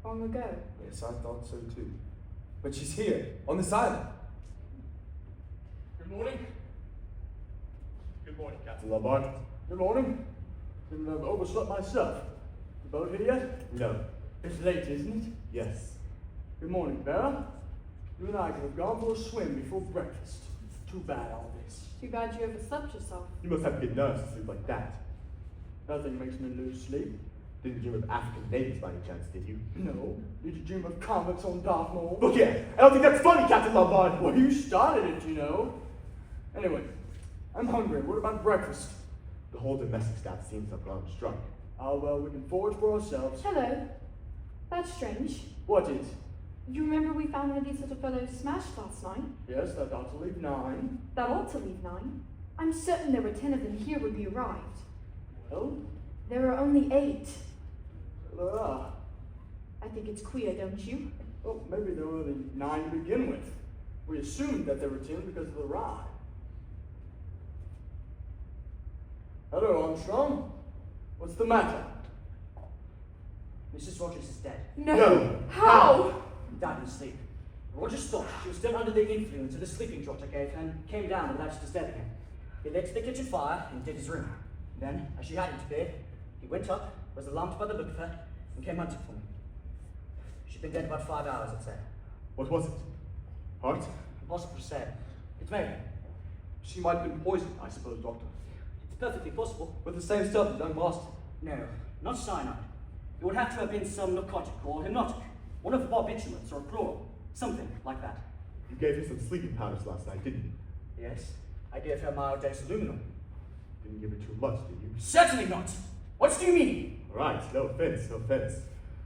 long ago. Yes, I thought so too. But she's here, on this island. Good morning. Good morning, Captain. Lombard? Good morning. Didn't overslept myself. The boat here yet? No. It's late, isn't it? Yes. Good morning, Vera. You and I could have gone for a swim before breakfast. Too bad all this. Too bad you overslept yourself. You must have good nerves to sleep like that. Nothing makes me lose sleep. Didn't dream of African ladies by any chance, did you? No. Did you dream of comets on Dartmoor? Look here! I don't think that's funny, Captain Lombard! Well, you started it, you know. Anyway, I'm hungry. What about breakfast? The whole domestic staff seems to have gone struck. Ah, well, we can forage for ourselves. Hello. That's strange. What is? You remember we found one of these little fellows smashed last night? Yes, that ought to leave 9. That ought to leave 9. I'm certain there were 10 of them here when we arrived. Well, There are only 8. there are. I think it's queer, don't you? Well, maybe there were only 9 to begin with. We assumed that there were 10 because of the ride. Hello, Armstrong. What's the matter? Mrs. Rogers is dead. No. How? Died in sleep. Rogers thought she was still under the influence of the sleeping draught I gave her and came down without disturbing him. He lit the kitchen fire and did his room. Then, as she hadn't to bed, he went up, was alarmed by the look of her, and came hunting for me. She'd been dead about 5 hours, I'd say. What was it? Heart? Impossible to say. It's Mary. She might have been poisoned, I suppose, Doctor. It's perfectly possible. With the same stuff as young Marston. No, not cyanide. It would have to have been some narcotic or hypnotic. One of the barbiturates or chloral. Something like that. You gave her some sleeping powders last night, didn't you? Yes, I gave her a mild dose of luminol. Didn't give her too much, did you? Certainly not. What do you mean? All right, no offense, no offense.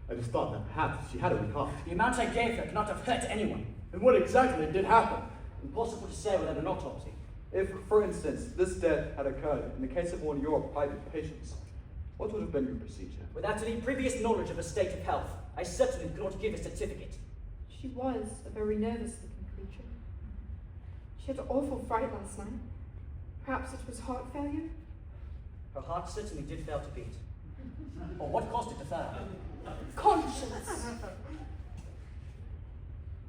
I just thought that perhaps she had a weak heart. The amount I gave her could not have hurt anyone. And what exactly did happen? Impossible to say without an autopsy. If, for instance, this death had occurred in the case of one of your private patients, what would have been your procedure? Without any previous knowledge of her state of health, I certainly could not give a certificate. She was a very nervous-looking creature. She had an awful fright last night. Perhaps it was heart failure? Her heart certainly did fail to beat. Or what caused it to fail? Conscience.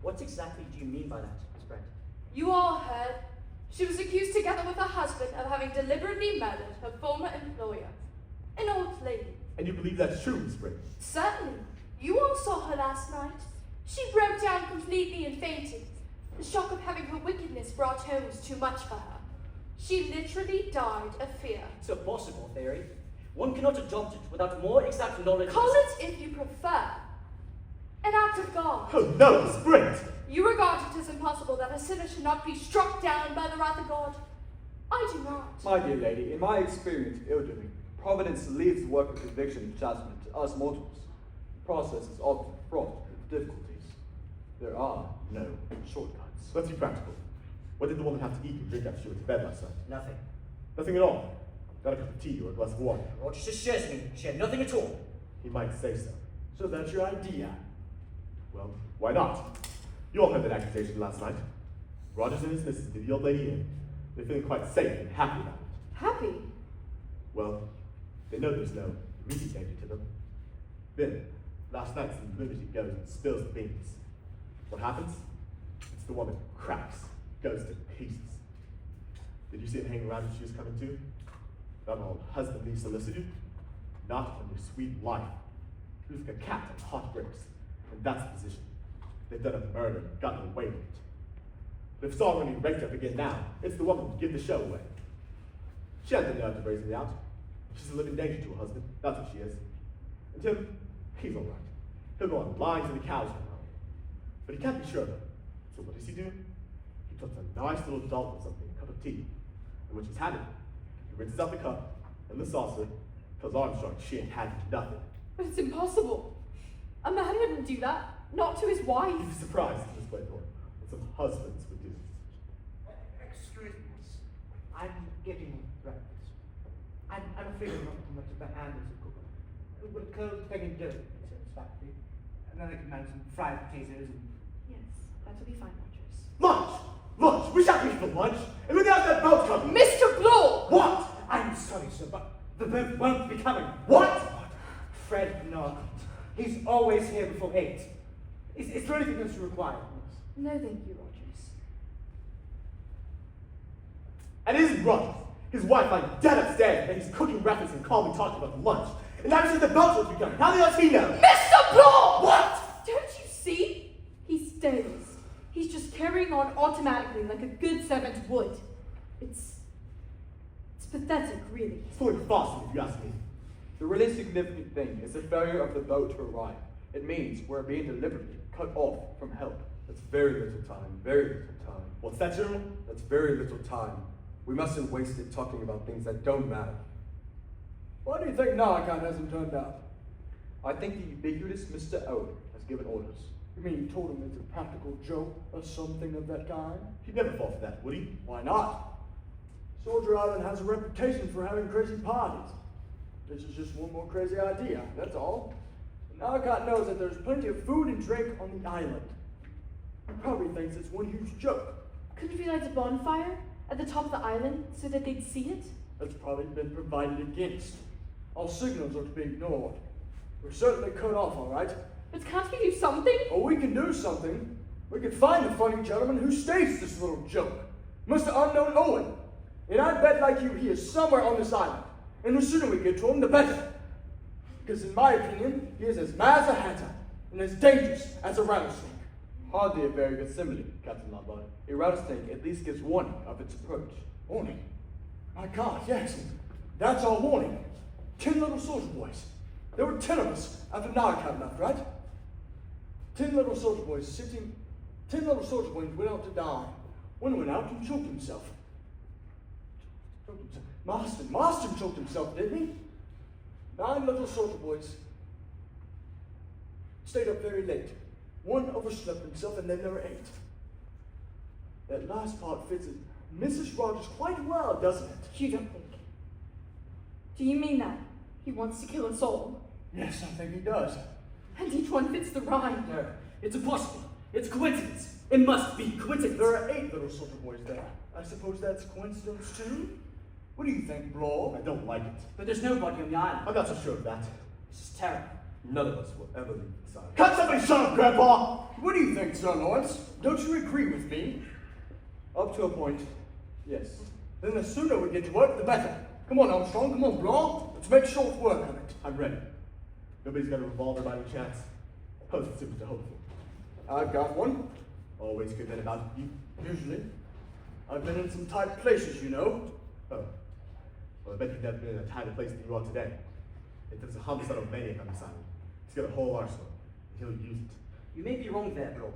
What exactly do you mean by that, Miss Brent? You all heard. She was accused together with her husband of having deliberately murdered her former employer, an old lady. And you believe that's true, Miss Brent? Certainly. You all saw her last night. She broke down completely and fainted. The shock of having her wickedness brought home was too much for her. She literally died of fear. It's a possible theory. One cannot adopt it without more exact knowledge. Call it, if you prefer, an act of God. Oh no, Miss Brent! You regard it as impossible that a sinner should not be struck down by the wrath of God. I do not. My dear lady, in my experience of ill-doing, Providence leaves the work of conviction and judgment to us mortals. The process is often fraught with difficulties. There are no shortcuts. Let's be practical. What did the woman have to eat and drink after she went to bed last night? Nothing. Nothing at all. Not a cup of tea or a glass of water. Rochester assures me she had nothing at all. He might say so. So that's your idea. Well, why not? You all heard that accusation last night. Rogers and his missus did the old lady in. They're feeling quite safe and happy about it. Happy? Well, they know there's no immediate danger to them. Then, last night, some lunatic goes and spills the beans. What happens? It's the woman cracks, goes to pieces. Did you see it hanging around as she was coming to? Not on husbandly solicitude, not on your sweet life. She was like a cat on hot bricks, and that's the position. They've done a murder and gotten away with it. But if it's all running raked up again now, it's the woman to give the show away. She had the nerve to brazen it out. She's a living danger to her husband, that's what she is. And Tim, he's all right. He'll go on lying to the cows come home. But he can't be sure of it. So what does he do? He puts a nice little dollop of something in a cup of tea. And when she's had it, he rinses out the cup and the saucer, tells Armstrong she ain't had nothing. But it's impossible. A man wouldn't do that. Not to his wife. You'd be surprised at this Playboy what some husbands would do. Excuse me. I'm getting breakfast. I'm afraid I'm not much of a hand as a cook. But a cold egg and dough is satisfactory. And then I can manage some fried potatoes and... Yes, that will be fine, Rogers. Lunch! Lunch! We shall eat for lunch! And without that boat coming! Mr. Bloor! What? I'm sorry, sir, but the boat won't be coming. What? Fred Narcott. He's always here before 8. Is there anything else you require? No, thank you, Rogers. And it isn't Rogers. His wife lying dead upstairs, and he's cooking breakfast and calmly talking about lunch. And now he says the boat's supposed to be coming. How the hell does he know? Mr. Bloor! What? Don't you see? He stays. He's just carrying on automatically like a good servant would. It's pathetic, really. It's fully Boston, if you ask me. The really significant thing is the failure of the boat to arrive. It means we're being deliberately cut off from help. That's very little time, very little time. What's that, General? That's very little time. We mustn't waste it talking about things that don't matter. Why do you think Narcott hasn't turned up? I think the ubiquitous Mr. Owen has given orders. You mean you told him it's a practical joke or something of that kind? He'd never fall for that, would he? Why not? Soldier Island has a reputation for having crazy parties. This is just one more crazy idea, that's all. And Narcott knows that there's plenty of food and drink on the island. He probably thinks it's one huge joke. Couldn't we light a bonfire at the top of the island so that they'd see it? That's probably been provided against. All signals are to be ignored. We're certainly cut off, all right? But can't we do something? Oh, we can do something. We can find the funny gentleman who staged this little joke. Mr. Unknown Owen. And I bet like you he is somewhere on this island. And the sooner we get to him, the better. Because in my opinion, he is as mad as a hatter and as dangerous as a rattlesnake. Hardly a very good simile, Captain Lombard. A rattlesnake at least gives warning of its approach. Warning? My God, yes. That's our warning. 10 little soldier boys. There were 10 of us after Nag had left, right? 10 little soldier boys 10 little soldier boys went out to die. One went out and choked himself. Marston choked himself, didn't he? 9 little soldier boys stayed up very late. One overslept himself and then there were 8. That last part fits Mrs. Rogers quite well, doesn't it? You don't think. Do you mean that? He wants to kill us all? Yes, I think he does. And each one fits the rhyme. No, it's impossible. It's coincidence. It must be coincidence. There are 8 little soldier boys there. I suppose that's coincidence too? What do you think, Blaw? I don't like it. But there's nobody on the island. I'm not so sure of that. This is terrible. None of us will ever leave this island. Cut somebody, shut up, Grandpa! What do you think, Sir Lawrence? Don't you agree with me? Up to a point, yes. Then the sooner we get to work, the better. Come on, Armstrong, come on, Blaw. Let's make short work of it. I'm ready. Nobody's got a revolver by any chance. How's it super to hope for? I've got one. Always good men about you. Usually. I've been in some tight places, you know. Oh. Well, I bet you've never been in a tighter place than you are today. If there's a homicidal maniac on this island, he's got a whole arsenal. He'll use it. You may be wrong there, Bill.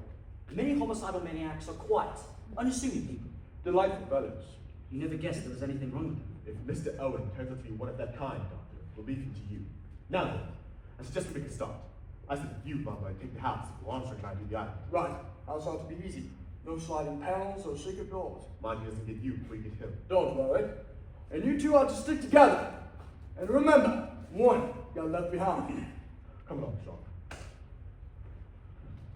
Many homicidal maniacs are quiet, unassuming people. Delightful fellows. You never guessed there was anything wrong with them. If Mr. Owen turns out to be one of that kind, Doctor, we'll leave him to you. Now then, I suggest we make a start. I said you, Mama, take the house, while Armstrong and I do the island. Right. House ought to be easy. No sliding panels or secret doors. Mind he doesn't get you before you get him. Don't worry. And you two ought to stick together. And remember, one got left behind. Come on, Armstrong.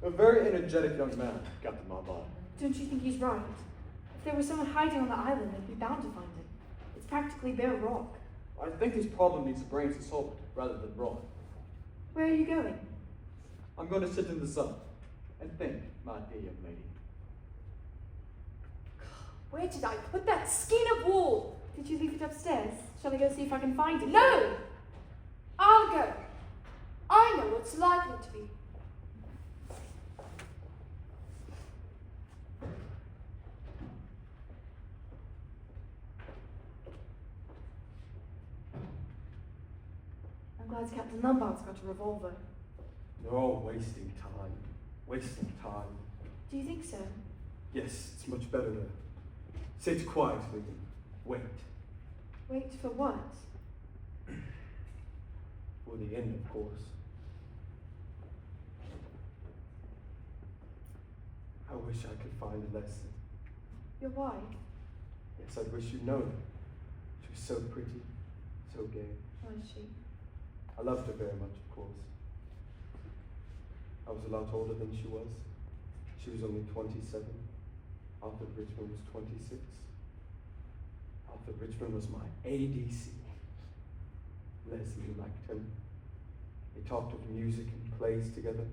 A very energetic young man, Captain Lombard. Don't you think he's right? If there was someone hiding on the island, they'd be bound to find him. It's practically bare rock. I think this problem needs brains to solve it, rather than brawn. Where are you going? I'm going to sit in the sun and think, my dear young lady. Where did I put that skein of wool? Did you leave it upstairs? Shall I go see if I can find it? No! I'll go. I know what's likely to be. I'm glad Captain Lombard's got a revolver. They're all wasting time. Wasting time. Do you think so? Yes, it's much better to sit quietly and wait Wait for what? for the end, of course. I wish I could find a lesson. Your wife? Yes, I wish you'd known her. She was so pretty, so gay. Was she? I loved her very much, of course. I was a lot older than she was. She was only 27. Arthur Richmond was 26. Arthur Richmond was my ADC. Leslie liked him. They talked of music and plays together.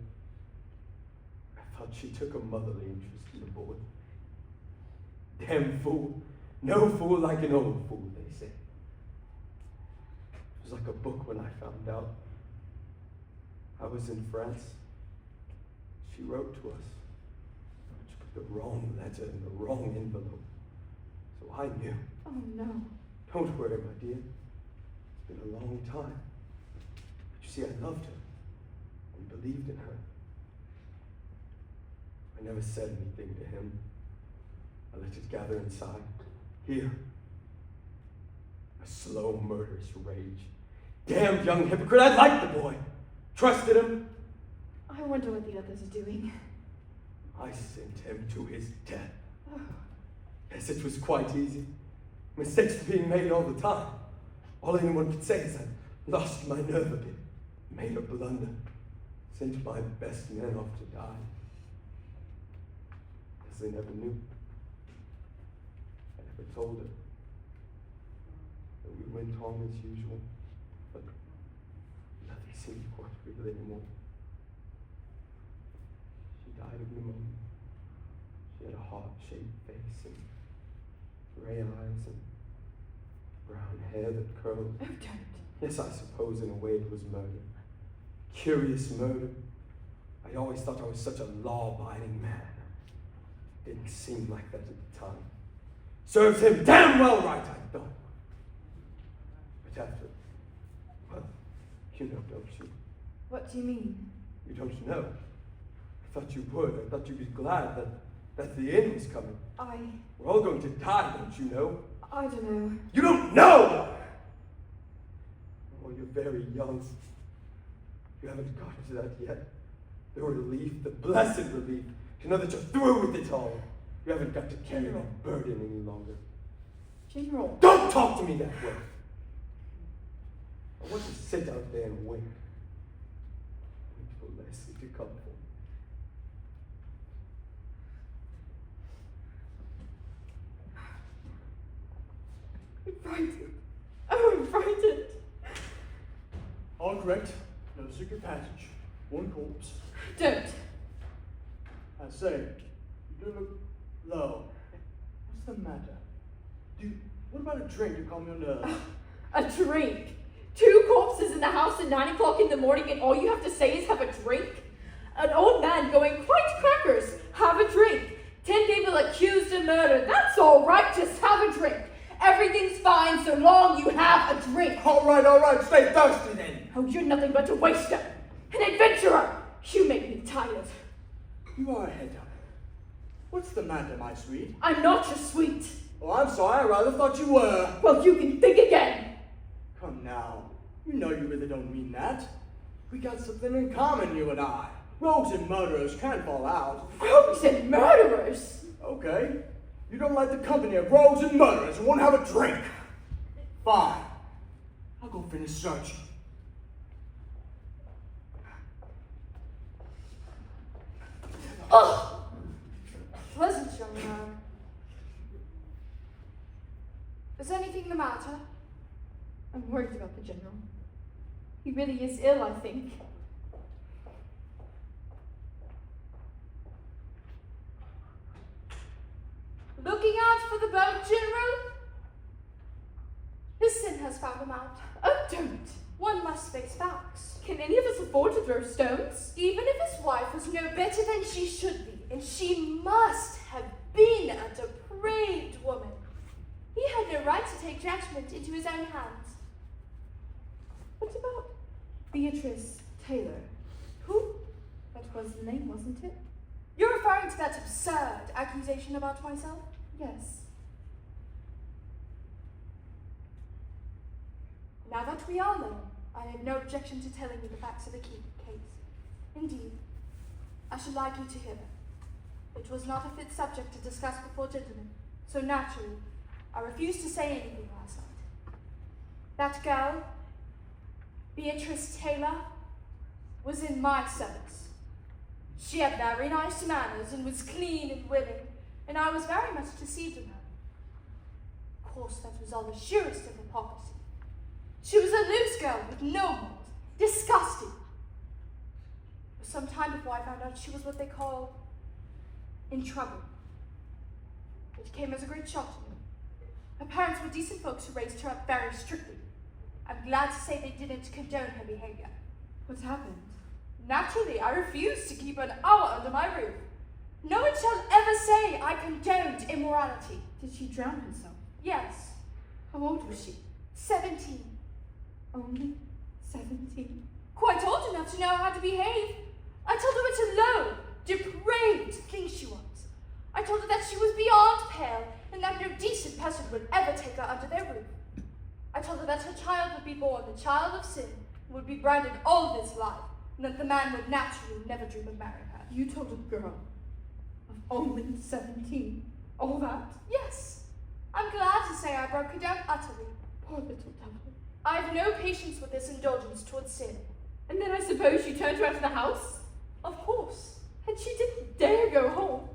I thought she took a motherly interest in the boy. Damn fool. No fool like an old fool, they say. It was like a book when I found out. I was in France. She wrote to us. She put the wrong letter in the wrong envelope. So I knew. Oh no. Don't worry, my dear. It's been a long time. But you see, I loved her and believed in her. I never said anything to him. I let it gather inside. Here. A slow, murderous rage. Damned young hypocrite, I liked the boy. Trusted him. I wonder what the others are doing. I sent him to his death. Yes, it was quite easy. Mistakes were being made all the time. All anyone could say is I lost my nerve a bit, made a blunder, sent my best men off to die. Because they never knew. I never told her. And we went on as usual, but nothing seemed quite real anymore. She died of pneumonia. She had a heart-shaped face and gray eyes and brown hair that curled. Oh, don't. Yes, I suppose in a way it was murder. Curious murder. I I always thought I was such a law-abiding man. Didn't seem like that at the time. Serves him damn well right, I thought. But after, well, you know, don't you? What do you mean? You don't know. I thought you would. I thought you'd be glad that the end was coming. We're all going to die, don't you know? I don't know. You don't know! Oh, you're very young. You haven't gotten to that yet. The relief, the blessed relief, to know that you're through with it all. You haven't got to carry that burden any longer. General. Don't talk to me that way! I want to sit out there and wait. Wait for Leslie to come for me. I'm frightened. Oh, I'm frightened. All correct. No secret passage. One corpse. Don't. I say, you do look low. What's the matter? What about a drink to calm your nerves? A drink? 2 corpses in the house at 9 o'clock in the morning and all you have to say is have a drink? An old man going, quite crackers, have a drink. 10 people accused of murder, that's all right, just have a drink. Everything's fine so long you have a drink. All right, stay thirsty then. Oh, you're nothing but a waster, an adventurer. You make me tired. You are a head up. What's the matter, my sweet? I'm not your sweet. Oh, I'm sorry, I rather thought you were. Well, you can think again. Come now, you know you really don't mean that. We got something in common, you and I. Rogues and murderers can't fall out. Rogues and murderers? Okay. You don't like the company of rogues and murderers and won't have a drink. Fine. I'll go finish searching. Oh! Pleasant young man. Is anything the matter? I'm worried about the general. He really is ill, I think. Looking out for the boat, General? His sin has found him out. Oh, don't. One must face facts. Can any of us afford to throw stones? Even if his wife was no better than she should be, and she must have been a depraved woman, he had no right to take judgment into his own hands. What about Beatrice Taylor? Who? That was the name, wasn't it? You're referring to that absurd accusation about myself? Yes. Now that we are alone, I have no objection to telling you the facts of the case. Indeed, I should like you to hear them. It was not a fit subject to discuss before gentlemen, so naturally, I refused to say anything last night. That girl, Beatrice Taylor, was in my service. She had very nice manners and was clean and willing, and I was very much deceived in her. Of course, that was all the sheerest of hypocrisy. She was a loose girl with no mold, disgusting. It was some time before I found out she was what they call in trouble. It came as a great shock to me. Her parents were decent folks who raised her up very strictly. I'm glad to say they didn't condone her behavior. What happened? Naturally, I refused to keep an hour under my roof. No one shall ever say I condoned immorality. Did she drown herself? Yes. How old was she? 17. Only 17? Quite old enough to know how to behave. I told her what a low, depraved thing she was. I told her that she was beyond pale and that no decent person would ever take her under their roof. I told her that her child would be born the child of sin and would be branded all of his life, and that the man would naturally never dream of marrying her. You told a girl of only 17 all that? Yes. I'm glad to say I broke her down utterly. Poor little devil. I have no patience with this indulgence towards sin. And then I suppose you turned her out of the house? Of course. And she didn't dare go home.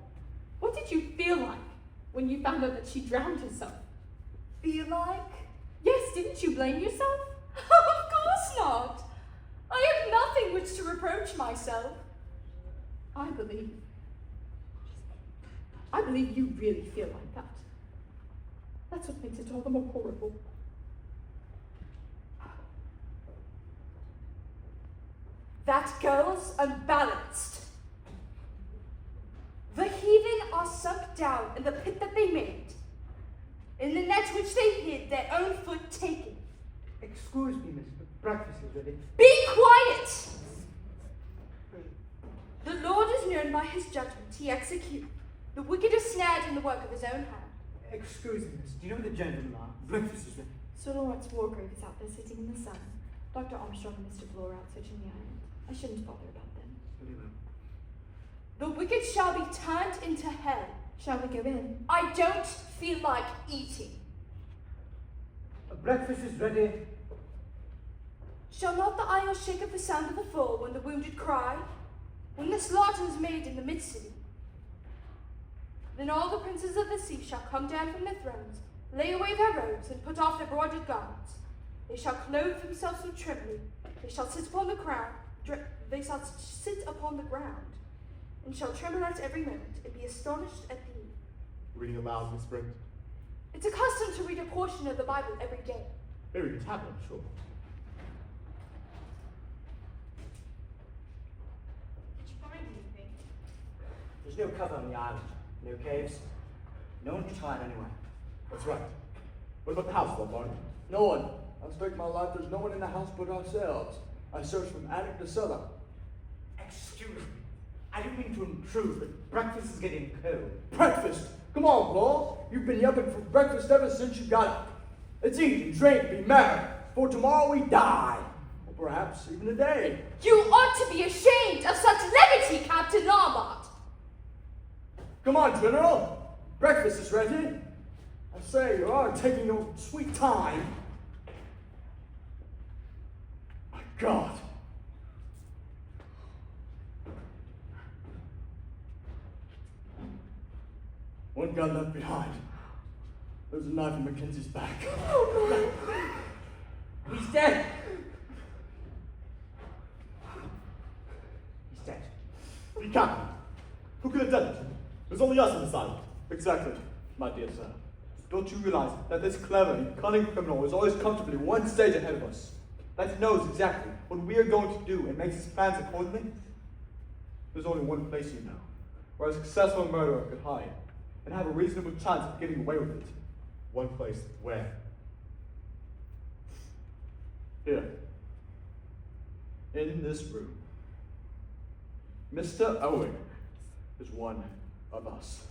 What did you feel like when you found out that she drowned herself? Feel like? Yes, didn't you blame yourself? Of course not. I have nothing which to reproach myself. I believe you really feel like that. That's what makes it all the more horrible. That girl's unbalanced. The heathen are sunk down in the pit that they made, in the net which they hid, their own foot taken. Excuse me, miss, but breakfast is ready. Be quiet! The Lord is known by his judgment, he executes. The wicked are snared in the work of his own hand. Excuse me, miss, do you know where the gentlemen are? Breakfast is ready. Sir Lawrence Wargrave is out there sitting in the sun. Dr. Armstrong and Mr. Bloor out searching the island. I shouldn't bother about them. Very well. The wicked shall be turned into hell. Shall we go in? I don't feel like eating. Breakfast is ready. Shall not the isle shake at the sound of the fall when the wounded cry? When the slaughter is made in the mid-city? Then all the princes of the sea shall come down from their thrones, lay away their robes, and put off their broidered garments. They shall clothe themselves with trembling. They shall sit upon the ground. They shall sit upon the ground, and shall tremble at every moment, and be astonished at thee. Reading aloud, Miss Brent. It's a custom to read a portion of the Bible every day. Very good habit, I'm sure. Did you find anything? There's no cover on the island, no caves. No one can hide anywhere. That's right. What about the house, Lombard? No one. I'll stake my life there's no one in the house but ourselves. I searched from attic to cellar. Excuse me. I didn't mean to intrude, but breakfast is getting cold. Breakfast! Come on, Paul. You've been yelping for breakfast ever since you got up. Let's eat and drink and be merry, for tomorrow we die. Or perhaps even today. You ought to be ashamed of such levity, Captain Lombard. Come on, General. Breakfast is ready. I say, you are taking your sweet time. My God. One gun left behind. There's a knife in Mackenzie's back. He's dead. He's dead. Be Captain. Who could have done it? There's only us on this island. Exactly, my dear sir. Don't you realize that this clever and cunning criminal is always comfortably one stage ahead of us? That he knows exactly what we are going to do and makes his plans accordingly? There's only one place you know, where a successful murderer could hide and have a reasonable chance of getting away with it. One place where? Here. In this room. Mr. Owen is one of us.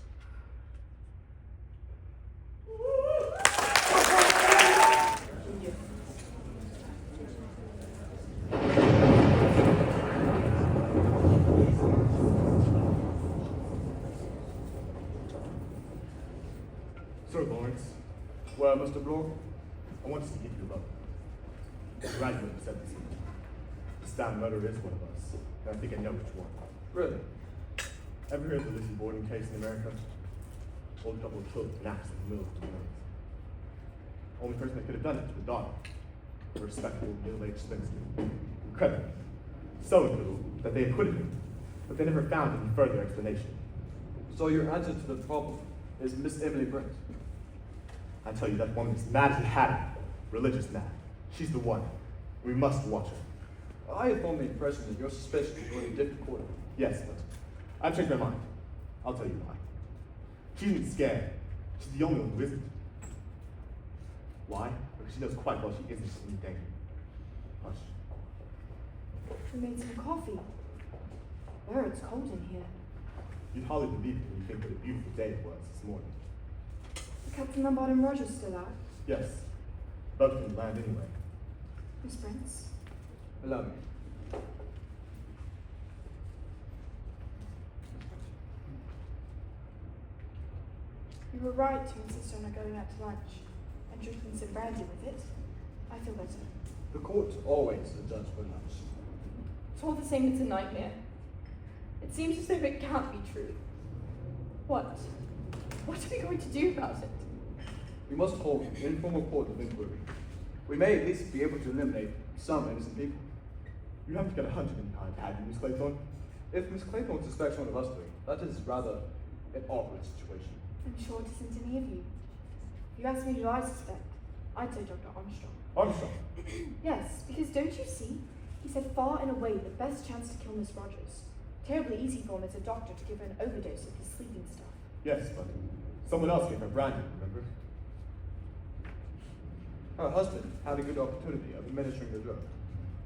Sir Lawrence, Well, Mr. Bloor? I want to give you a look. Graduate of 17. This damn murderer is one of us, and I think I know which one. Really? Ever heard of the Lizzie Borden case in America? Old couple killed with an axe in the middle of the woods. Only person that could have done it was the daughter, a respectable middle-aged spinster. Incredible. So incredible that they acquitted him, but they never found any further explanation. So your answer to the problem is Miss Emily Brent. I tell you, that woman is mad as a hatter, religious mad. She's the one. We must watch her. I have formed the impression that your suspicions were in a different quarter. Yes, but I've changed my mind. I'll tell you why. She isn't scared. She's the only one who isn't. Why? Because she knows quite well she isn't in danger. Hush. We made some coffee. Where it's cold in here. You'd hardly believe it when you think what a beautiful day it was this morning. Are Captain Lombard and Rogers still out? Yes. Both can land anyway. Miss Prince? Allow me. You were right to insist on our going out to lunch and drinking some brandy with it. I feel better. The court always adjusts for lunch. It's all the same, it's a nightmare. It seems as though it can't be true. What? What are we going to do about it? We must hold an informal court of inquiry. We may at least be able to eliminate some innocent people. You haven't got a hunch in time, have you, Miss Claythorne? If Miss Claythorne suspects one of us three, that is rather an awkward situation. I'm sure it isn't any of you. If you ask me who I suspect, I'd say Dr. Armstrong. Armstrong? Yes, because don't you see? He's had far and away the best chance to kill Miss Rogers. Terribly easy for him as a doctor to give her an overdose of the sleeping stuff. Yes, but someone else gave her brandy, remember? Her husband had a good opportunity of administering the drug.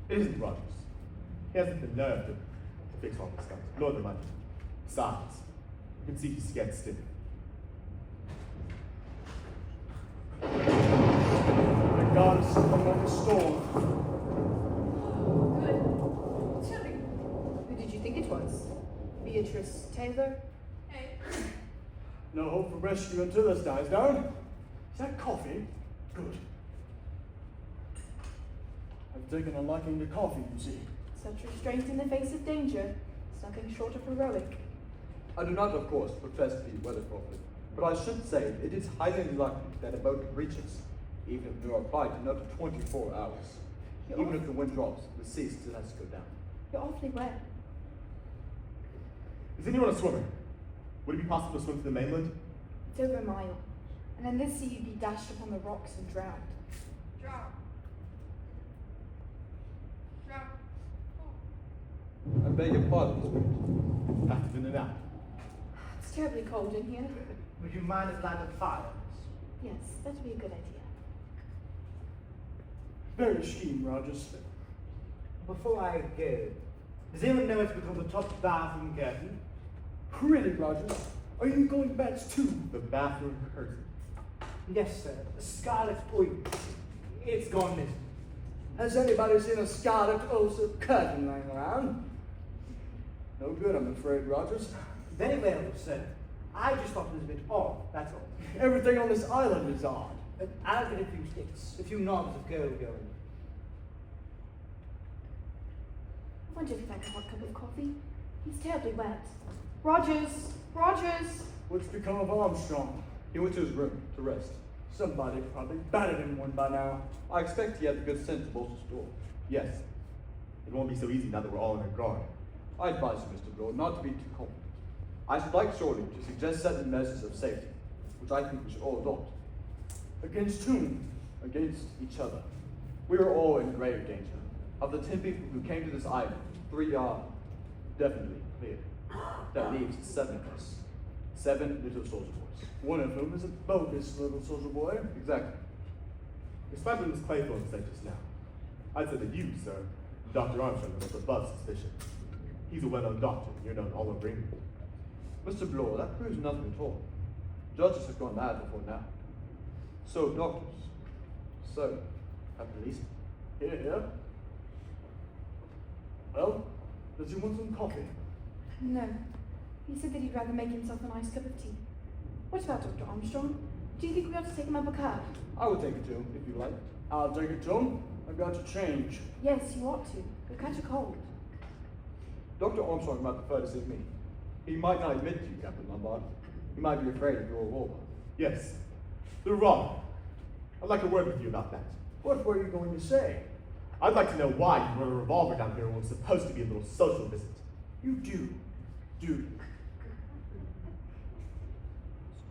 It isn't Rogers. He hasn't the nerve to fix all this stuff, nor the money. Besides, you can see he's scared stiff. Thank God it's something like a storm. Good. Tell me, who did you think it was? Beatrice Taylor? Hey, No hope for rescue until this dies down. Is that coffee? Good. I've taken a liking to coffee, you see. Such restraint in the face of danger is nothing short of heroic. I do not, of course, profess to be weather prophet, but I should say it is highly unlikely that a boat reaches, even if we are applied to another 24 hours. Even if the wind drops, the sea still has to go down. You're awfully wet. Is anyone a swimmer? Would it be possible to swim to the mainland? It's over a mile. And in this sea you'd be dashed upon the rocks and drowned. drown. Drown. I beg your pardon, Miss Bridget. Back in and out. It's terribly cold in here. Would you mind if light a fire? Yes, that'd be a good idea. Very scheme, Rogers. Before I go, does anyone know what's become the top bathroom curtain? Really, Rogers? Are you going back to? The bathroom curtain. Yes, sir. The scarlet point. It's gone missing. Has anybody seen a scarlet ulcer curtain lying around? No good, I'm afraid, Rogers. Very well, sir. I just thought it was a bit odd, that's all. Everything on this island is odd. I'll get a few sticks, a few knobs of gold going. I wonder if you'd like a hot cup of coffee. He's terribly wet. Rogers! Rogers! What's become of Armstrong? He went to his room to rest. Somebody probably batted him one by now. I expect he had the good sense to bolster his door. Yes. It won't be so easy now that we're all in a guard. I advise you, Mr. Bloor, not to be too confident. I should like shortly to suggest certain measures of safety, which I think we should all adopt. Against whom? Against each other. We are all in grave danger. Of the 10 people who came to this island, 3 are definitely clear. That leaves 7 of us. 7 little soldier boys. One of whom is a bogus little soldier boy. Exactly. Despite what Miss Claythorne said just now, I'd say that you, sir, Dr. Armstrong, are above suspicion. He's a well-known doctor, and you're known all over England. Mr. Bloor, that proves nothing at all. Judges have gone mad before now. So have doctors. So have policemen. Here. Well, does he want some coffee? No. He said that he'd rather make himself a nice cup of tea. What about Dr. Armstrong? Do you think we ought to take him up a cab? I will take it to him, if you like. I'll take it to him. I've got to change. Yes, you ought to. You'll catch a cold. Dr. Armstrong might prefer to see me. He might not admit to you, Captain Lombard. He might be afraid of your revolver. Yes. The revolver. I'd like a word with you about that. What were you going to say? I'd like to know why you brought a revolver down here when it was supposed to be a little social visit. You do. Do.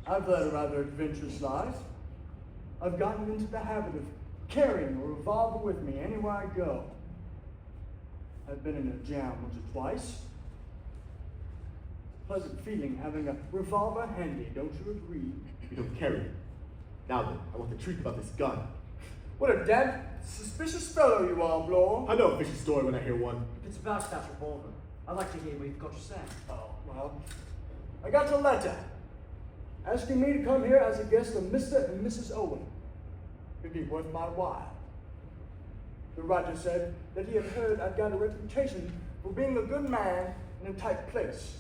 I've led a rather adventurous life. I've gotten into the habit of carrying a revolver with me anywhere I go. I've been in a jam once or twice. Pleasant feeling having a revolver handy, don't you agree? You don't carry it. Now then, I want the truth about this gun. What a damn suspicious fellow you are, Bloor. I know a fishy story when I hear one. If it's about that revolver, I'd like to hear what you've got to say. Oh, well, I got a letter asking me to come here as a guest of Mr. and Mrs. Owen. It'd be worth my while. The writer said that he had heard I'd got a reputation for being a good man in a tight place.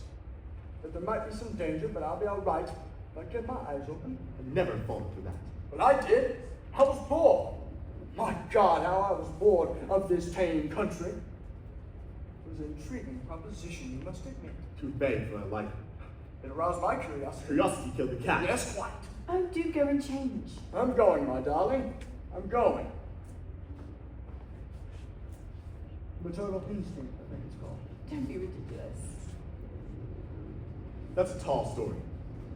That there might be some danger, but I'll be all right if I keep my eyes open. I've never fallen for that. Well, I did. I was bored. My God, how I was bored of this tame country. It was an intriguing proposition, you must admit. Too vague for a life. It aroused my curiosity. Curiosity killed the cat. Yes, quite. Oh, do go and change. I'm going, my darling. I'm going. Maternal instinct, I think it's called. Don't be ridiculous. That's a tall story.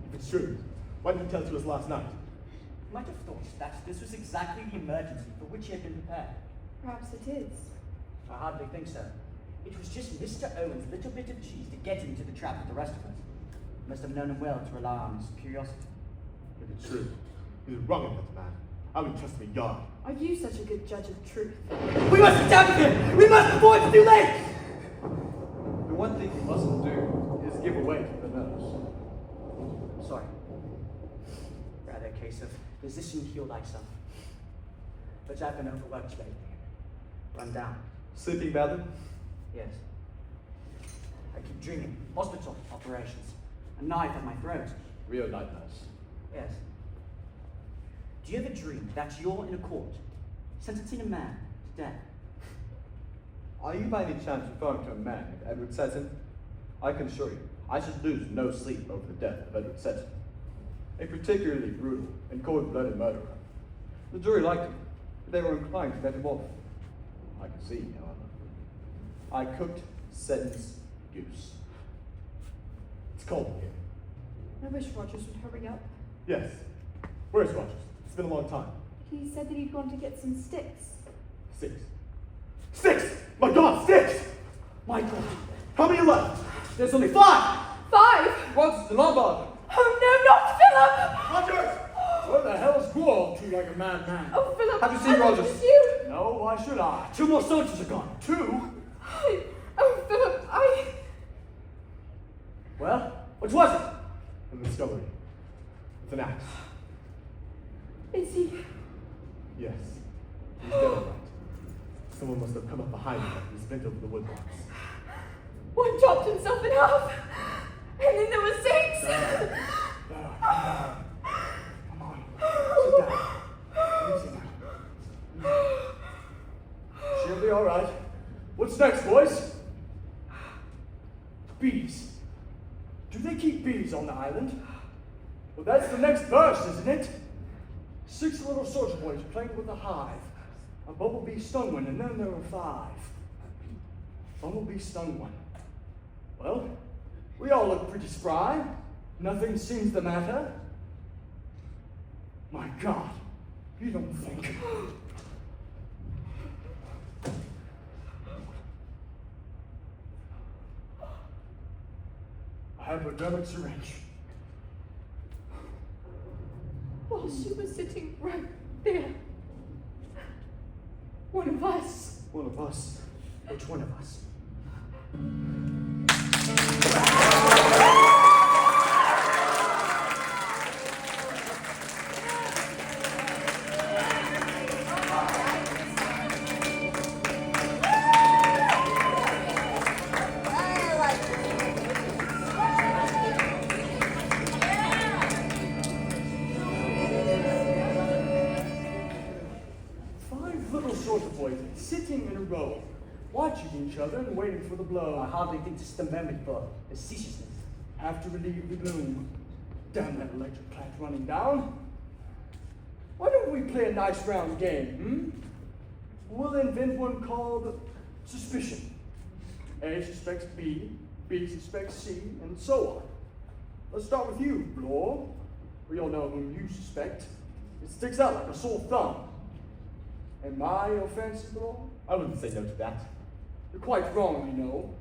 If it's true, why didn't you tell it to us last night? You might have thought that this was exactly the emergency for which he had been prepared. Perhaps it is. I hardly think so. It was just Mr. Owen's little bit of cheese to get him into the trap with the rest of us. Must have known him well to rely on his curiosity. If it's true, he was wrong about the man. I wouldn't trust him a yard. Are you such a good judge of truth? We must attack him! We must before it's too late! The one thing you mustn't do is give away to the nurse. Sorry. Rather a case of physician heal thyself. But I've been overworked lately. Run down. Sleeping badly? Yes. I keep dreaming. Hospital operations. A knife at my throat. Real night nurse. Yes. Do you ever dream that you're in a court, sentencing a man to death? Are you by any chance referring to a man named Edward Seton? I can assure you, I should lose no sleep over the death of Edward Seton. A particularly brutal and cold-blooded murderer. The jury liked him, but they were inclined to let him off. I can see, however. I cooked Seton's goose. It's cold here. I wish Rogers would hurry up. Yes. Where's Rogers? It's been a long time. He said that he'd gone to get some sticks. 6. 6! My God, 6! My God, How many left? there's only 5! 5! Rogers the Lombard! Oh no, not Philip! Rogers! Where the hell's Guo to like a madman? Oh, Philip! Have you seen Rogers? It's you! No, why should I? 2 more soldiers are gone. 2? Oh, Philip, Well, what was it? In the scullery. With an axe. Is he? Yes. He's dead all right. Someone must have come up behind him after he was bent over the woodbox. One chopped himself in half, and then there were 6! There. Come on. Sit down. Easy now. She'll be all right. What's next, boys? Bees. Do they keep bees on the island? Well, that's the next verse, isn't it? 6 little soldier boys playing with a hive. A bumblebee stung one, and then there were 5. Bumblebee stung one. Well, we all look pretty spry. Nothing seems the matter. My God, you don't think. A hypodermic syringe. While she was sitting right there. One of us. One of us. Which one of us? Sitting in a row, watching each other and waiting for the blow. I hardly think this is the moment for facetiousness. Have to relieve the gloom. Damn that electric plant running down. Why don't we play a nice round game, We'll invent one called suspicion. A suspects B, B suspects C, and so on. Let's start with you, Blore. We all know whom you suspect. It sticks out like a sore thumb. Am I offensive, Blore? I wouldn't say no to that. You're quite wrong, you know.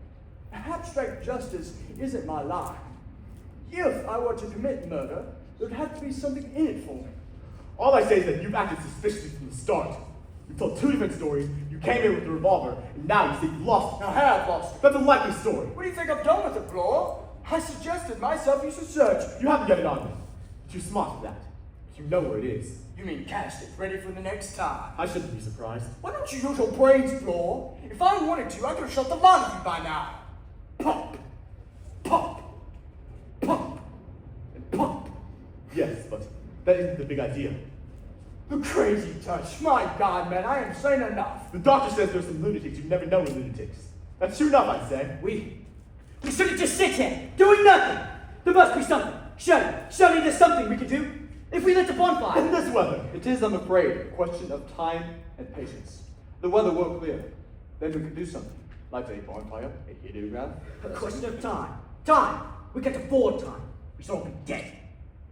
Abstract justice isn't my line. If I were to commit murder, there'd have to be something in it for me. All I say is that you've acted suspiciously from the start. You've told 2 different stories, you came in with the revolver, and now you say you lost it. I have lost it. That's a likely story. What do you think I've done with it, Blore? I suggested myself you should search. You haven't got it on me. You're too smart for that. You know where it is. You mean cast it, ready for the next time. I shouldn't be surprised. Why don't you use your brains, Blore? If I wanted to, I could have shot the lot of you by now. Pump, pump, pump, and pump. Yes, but that isn't the big idea. The crazy touch. My God, man, I am saying enough. The doctor says there's some lunatics you've never known lunatics. That's true enough, I'd say. We shouldn't just sit here, doing nothing. There must be something. Surely there's something we can do. If we lit a bonfire. In this weather. It is, I'm afraid, a question of time and patience. The weather will clear. Then we can do something. Like a bonfire, a heliograph. A question of time. Time. We can't afford time. We should all be dead.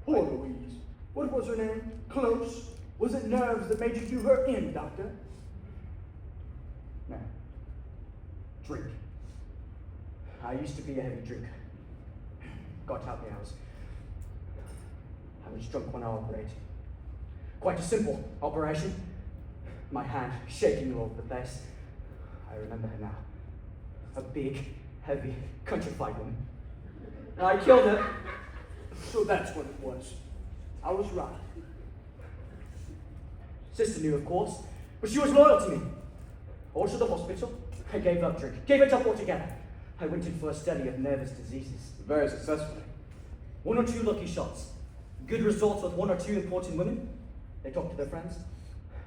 Poor Louise. What was her name? Close. Was it nerves that made you do her in, Doctor? No. Drink. I used to be a heavy drinker. God help me, I was drunk when I operated. Quite a simple operation. My hand shaking all over the place. I remember her now. A big, heavy, countrified woman. And I killed her. So that's what it was. I was right. Sister knew, of course, but she was loyal to me. Also the hospital, I gave up drinking, gave it up altogether. I went in for a study of nervous diseases. Very successfully. 1 or 2 lucky shots. Good results with 1 or 2 important women. They talked to their friends.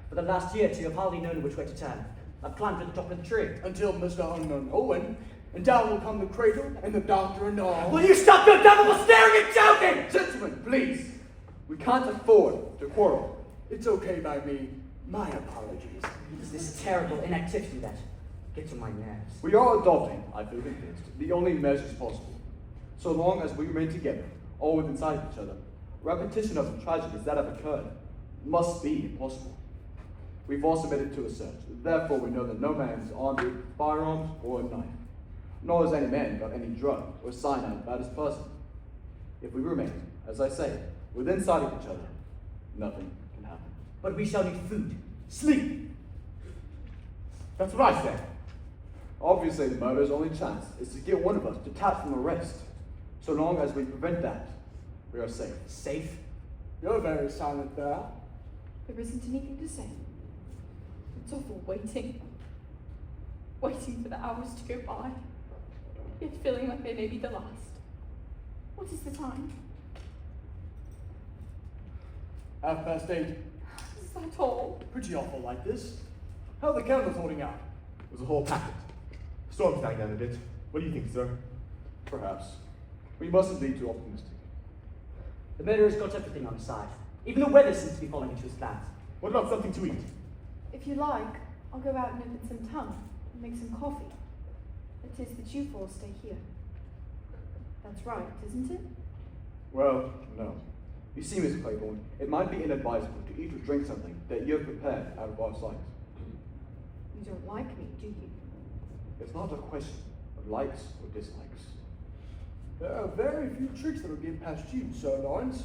For the last year or 2, I've hardly known which way to turn. I've climbed to the top of the tree. Until Mr. Unknown Owen, and down will come the cradle and the doctor and all. Will you stop your devil staring and joking? Gentlemen, please. We can't afford to quarrel. It's okay by me. My apologies. It's this terrible inactivity that gets on my nerves. We are adopting, I feel convinced, the only measures possible. So long as we remain together, all within sight of each other, repetition of the tragedies that have occurred must be impossible. We've all submitted to a search. Therefore, we know that no man is armed with firearms or a knife. Nor has any man got any drug or cyanide about his person. If we remain, as I say, within sight of each other, nothing can happen. But we shall need food, sleep. That's what I said. Obviously, the murder's only chance is to get one of us detached from arrest. So long as we prevent that, we are safe. Safe? You're very silent there. There isn't anything to say. It's awful waiting. Waiting for the hours to go by. Yet feeling like they may be the last. What is the time? 8:30. Is that all? Pretty awful like this. How are the candles holding out? It was a whole packet. Storm's dying down a bit. What do you think, sir? Perhaps. We mustn't be too optimistic. The murderer's got everything on his side. Even the weather seems to be falling into his plans. What about something to eat? If you like, I'll go out and open some tongue and make some coffee. It is that you four stay here. That's right, isn't it? Well, no. You see, Miss Claiborne, it might be inadvisable to eat or drink something that you have prepared out of our sight. You don't like me, do you? It's not a question of likes or dislikes. There are very few tricks that'll get past you, Sir Lawrence.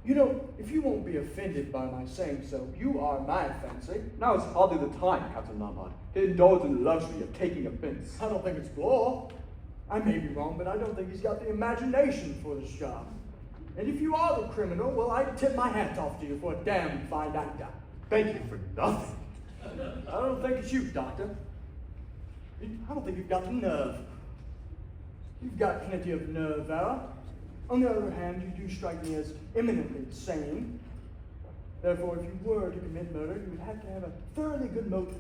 You know, if you won't be offended by my saying so, you are my fancy. Now is hardly the time, Captain Lombard, to indulge in the luxury of taking offense. I don't think it's Bloor. I may be wrong, but I don't think he's got the imagination for this job. And if you are the criminal, well, I tip my hat off to you for a damn fine actor. Thank you for nothing. I don't think it's you, Doctor. I don't think you've got the nerve. You've got plenty of nerve, Vera. On the other hand, you do strike me as eminently sane. Therefore, if you were to commit murder, you would have to have a thoroughly good motive.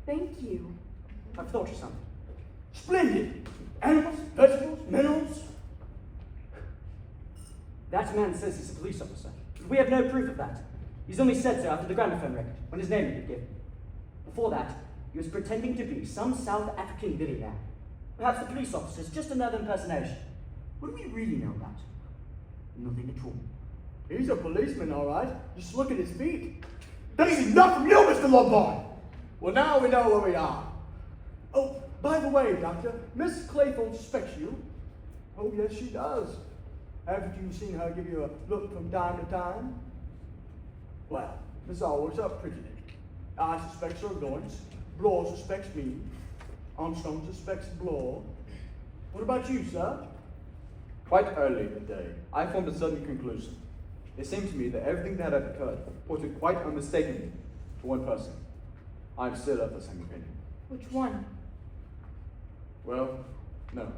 Thank you. I've thought of something. Splendid! Animals, vegetables, minerals. That man says he's a police officer, but we have no proof of that. He's only said so after the gramophone record, when his name had been given. Before that, he was pretending to be some South African billionaire. Perhaps the police officer's just another impersonation. What do we really know about? Nothing at all. He's a policeman, all right. Just look at his feet. That is enough from you, Mr. Lombard! Well, now we know where we are. Oh, by the way, Doctor, Miss Claythorne suspects you. Oh, yes, she does. Haven't you seen her give you a look from time to time? Well, there's always a prejudice. I suspect Sir Lawrence. Bloor suspects me. Armstrong suspects Bloor. What about you, sir? Quite early in the day, I formed a certain conclusion. It seemed to me that everything that had occurred pointed quite unmistakably to one person. I'm still of the same opinion. Which one? Well, no.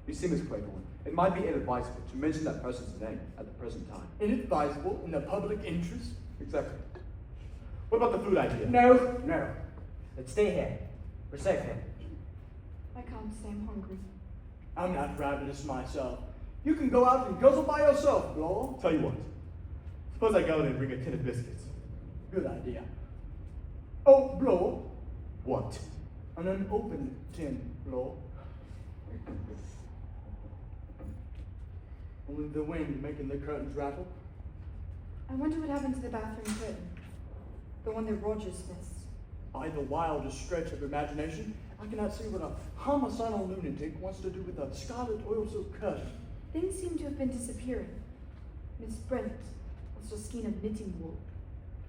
You see, Miss Claiborne, it might be inadvisable to mention that person's name at the present time. Inadvisable in the public interest? Exactly. What about the food idea? No. Let's stay here. We're safe here. I can't stay, I'm hungry. I'm not ravenous myself. You can go out and guzzle by yourself, Bloor. Tell you what. Suppose I go in and bring a tin of biscuits. Good idea. Oh, Bloor. What? An unopened tin, Bloor. Only the wind making the curtains rattle. I wonder what happened to the bathroom curtain. The one that Rogers missed. By the wildest stretch of imagination, I cannot see what a homicidal lunatic wants to do with a scarlet oil silk curtain. Things seem to have been disappearing. Miss Brent was just skein of knitting wool.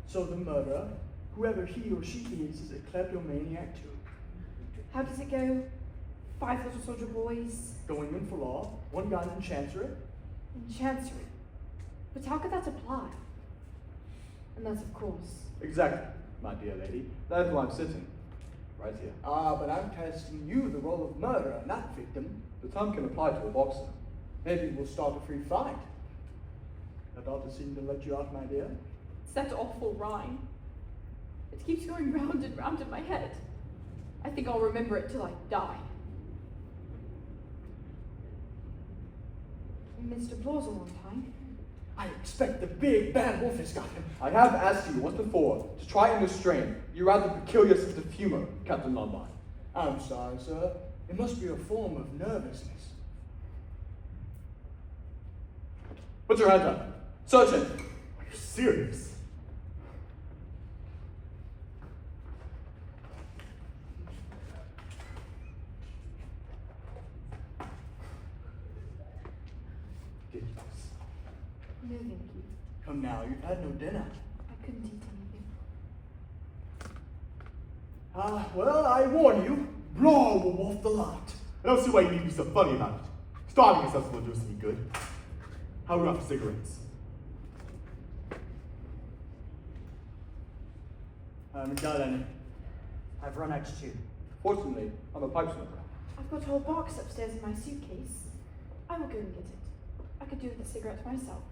So the murderer, whoever he or she is a kleptomaniac too. How does it go? 5 little soldier boys Going in for law, one gun in chancery. in chancery. But how could that apply? Unless, of course. Exactly, my dear lady. That's why I'm sitting. Right here. Ah, but I'm casting you the role of murderer, not victim. The term can apply to a boxer. Maybe we'll start a free fight. That ought to seem to let you out, my dear. It's that awful rhyme. It keeps going round and round in my head. I think I'll remember it till I die. Mr. Blaw's on time. I expect the big bad wolf has got him. I have asked you once before to try and restrain your rather peculiar sense of humor, Captain Lombard. I'm sorry, sir. It must be a form of nervousness. Put your hands up. Search him. Are you serious? Ridiculous. No, thank you. Come now, you've had no dinner. I couldn't eat anything. Well, I warn you, Blaw will wolf the lot. I don't see why you need to be so funny about it. Starving yourself won't do us any good. How are we for cigarettes? I haven't got any. I've run out too. Fortunately, I'm a pipe smoker. I've got a whole box upstairs in my suitcase. I will go and get it. I could do with a cigarette myself.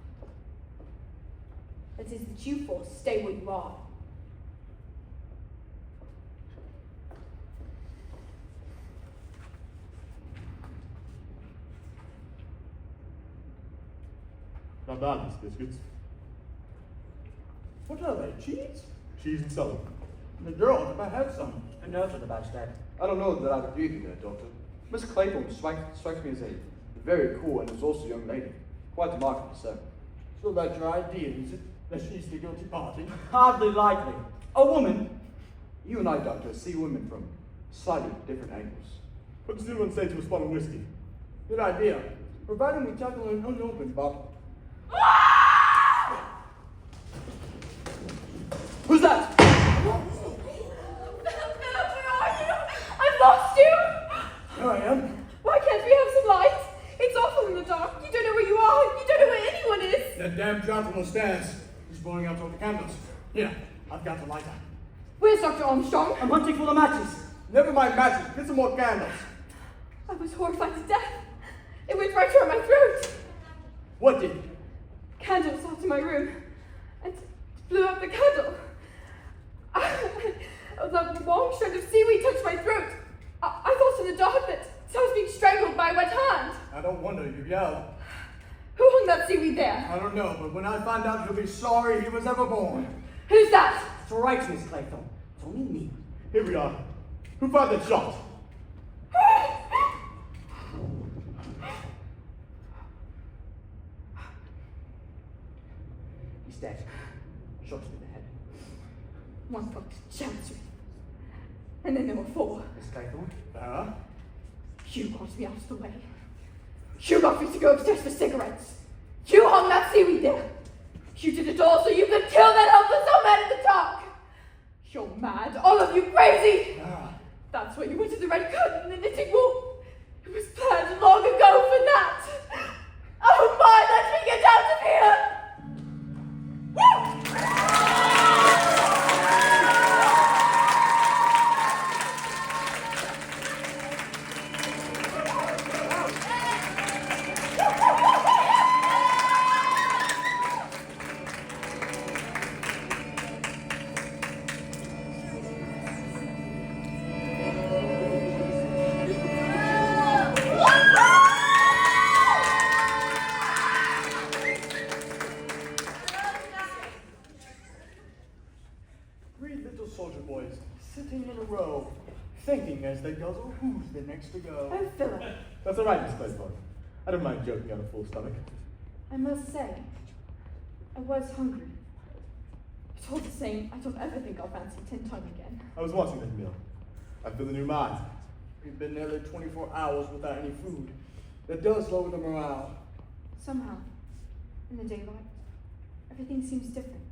It is that you four stay where you are. Not bad, these biscuits. What are they, cheese? Cheese and celery. The girl, if I have some. A note on the badge, Dad. I don't know that I'd agree with you there, Doctor. Miss Claythorne strikes me as a very cool and resourceful young lady. Quite remarkable, sir. So that's your idea, is it? That she's the guilty party? Hardly likely. A woman? You and I, Doctor, see women from slightly different angles. What does anyone say to a spot of whiskey? Good idea. Providing we tackle an unopened bottle. Who's that? Philip, where are you? I've lost you! Here I am. Why can't we have some light? It's awful in the dark. You don't know where you are. You don't know where anyone is. That damn gentleman stands. He's blowing out all the candles. Here, I've got the lighter. Where's Dr. Armstrong? I'm hunting for the matches. Never mind matches. Get some more candles. I was horrified to death. It went right through my throat. What did? Candles out to my room and blew out the candle. A long strand of seaweed touched my throat. I thought in the dark that I was being strangled by a wet hand. I don't wonder you yelled. Who hung that seaweed there? I don't know, but when I find out, you'll be sorry he was ever born. Who's that? It's all right, Miss Claythorne. It's only me. Here we are. Who fired that shot? He's dead. Shot him in the head. One foot chancery. And then there were 4. Miss Claythorne? You got me out of the way. You got me to go upstairs for cigarettes. You hung that seaweed there. You did it all so you could kill that helpless old man in the dark. You're mad, all of you crazy. That's why you went to the red curtain and the knitting wool. It was planned long ago for that. Oh my, let me get out of here. Sitting in a row, thinking as they guzzle who's the next to go. Oh, Philip, That's all right, Miss Claythorne. I don't mind joking on a full stomach. I must say, I was hungry. It's all the same. I don't ever think I'll fancy tin tongue again. I was watching that meal. I feel the new mind. We've been nearly 24 hours without any food. That does lower the morale. Somehow, in the daylight, everything seems different.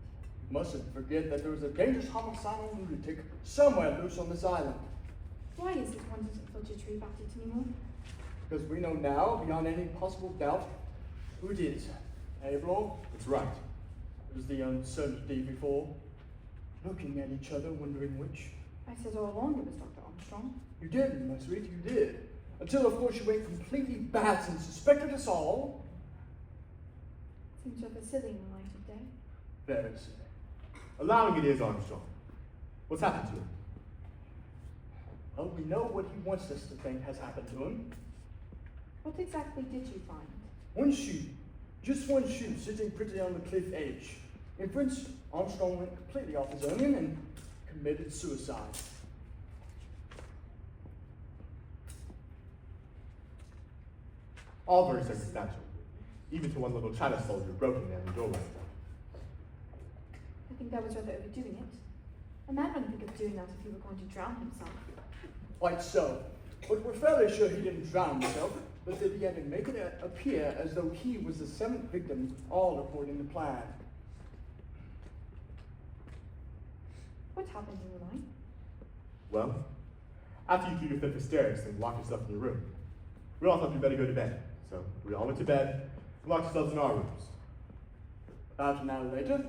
You mustn't forget that there was a dangerous homicidal lunatic somewhere loose on this island. Why is it one doesn't feel jittery about it anymore? Because we know now, beyond any possible doubt, who it is. Abelard? It's right. It was the uncertainty before. Looking at each other, wondering which. I said all along it was Dr. Armstrong. You did, my sweet, you did. Until, of course, you went completely bad and suspected us all. Seems rather silly in the light of day. Very silly. Allowing it is Armstrong. What's happened to him? Well, we know what he wants us to think has happened to him. What exactly did you find? One shoe. Just one shoe sitting pretty on the cliff edge. Inference, Armstrong went completely off his onion and committed suicide. All very circumstantial. Even to one little China soldier broken there in the doorway. I think that was rather overdoing it. A man wouldn't think of doing that if he were going to drown himself. Quite so. But we're fairly sure he didn't drown himself, but that he had to make it appear as though he was the seventh victim, all according to plan. What happened in the night? Well, after you threw your fit of hysterics and locked yourself in your room, we all thought you'd better go to bed. So we all went to bed and locked ourselves in our rooms. About an hour later,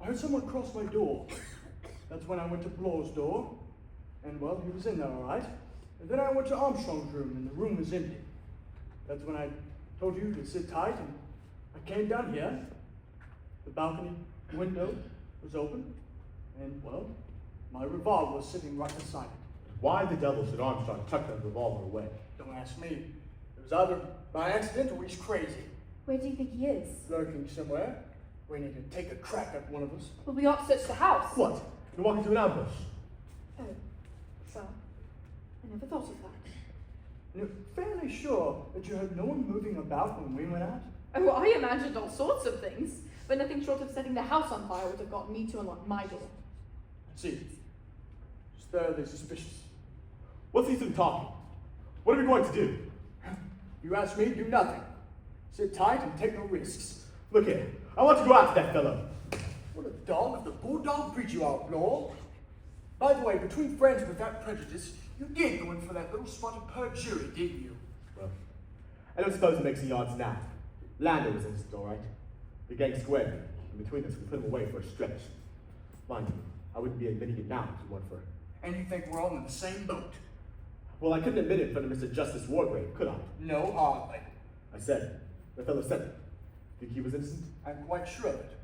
I heard someone cross my door. That's when I went to Blaw's door, and well, he was in there all right. And then I went to Armstrong's room, and the room was empty. That's when I told you to sit tight, and I came down here. The balcony window was open, and well, my revolver was sitting right beside it. Why the devil should Armstrong tuck that revolver away? Don't ask me. It was either by accident or he's crazy. Where do you think he is? Lurking somewhere, waiting to take a crack at one of us. Well, we ought to search the house. What? You're walking to an ambush? Oh, well, I never thought of that. You're fairly sure that you heard no one moving about when we went out? Oh, I imagined all sorts of things, but nothing short of setting the house on fire would have got me to unlock my door. See, it's thoroughly suspicious. What's he been talking? What are we going to do? You ask me, do nothing. Sit tight and take no risks. Look here, I want to go after that fellow. What a dog of the bulldog breed you are, Blaw. By the way, between friends without prejudice, you did go in for that little spotted perjury, didn't you? Well, I don't suppose it makes any odds now. Lando was innocent, all right. The gang squared me, and between us we put him away for a stretch. Mind you, I wouldn't be admitting it now if it weren't for... And you think we're all in the same boat? Well, I couldn't admit it in front of Mr. Justice Wargrave, could I? No, hardly. I said, the fellow said it. Think he was innocent? I'm quite sure of it.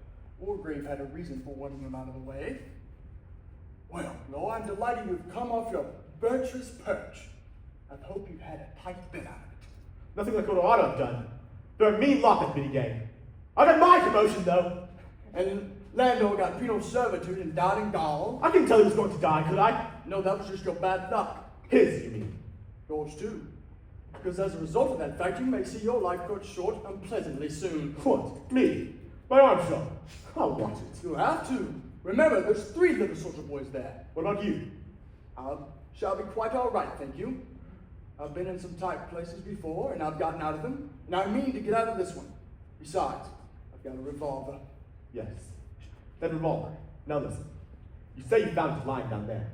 Wargrave had a reason for wanting him out of the way. Well, Blaw, I'm delighted you've come off your virtuous perch. I hope you've had a tight bit out of it. Nothing like what I ought to have done. They're a mean lot, that mini gang. I got my promotion, though. And Lando got penal servitude and died in Gaul. I couldn't tell he was going to die, could I? No, that was just your bad luck. His, you mean? Yours too. Because as a result of that fact, you may see your life cut short unpleasantly soon. What? Me? My Armstrong? I'll watch it. You'll have to. Remember, there's 3 little soldier boys there. What about you? I shall be quite all right, thank you. I've been in some tight places before, and I've gotten out of them, and I mean to get out of this one. Besides, I've got a revolver. Yes. That revolver. Now listen. You say you found it lying down there.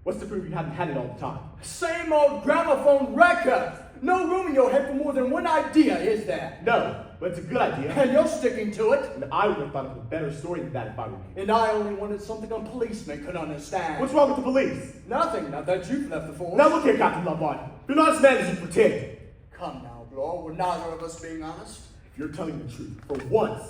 What's to prove you hadn't had it all the time? Same old gramophone record! No room in your head for more than one idea, is there? No, but it's a good idea. And you're sticking to it. And I would have thought of a better story than that if I were you. And I only wanted something a policeman could understand. What's wrong with the police? Nothing, now that you've left the force. Now look here, Captain Lombard. You're not as man as you pretend. Come now, Blaw, we're neither of us being honest. If you're telling the truth, for once,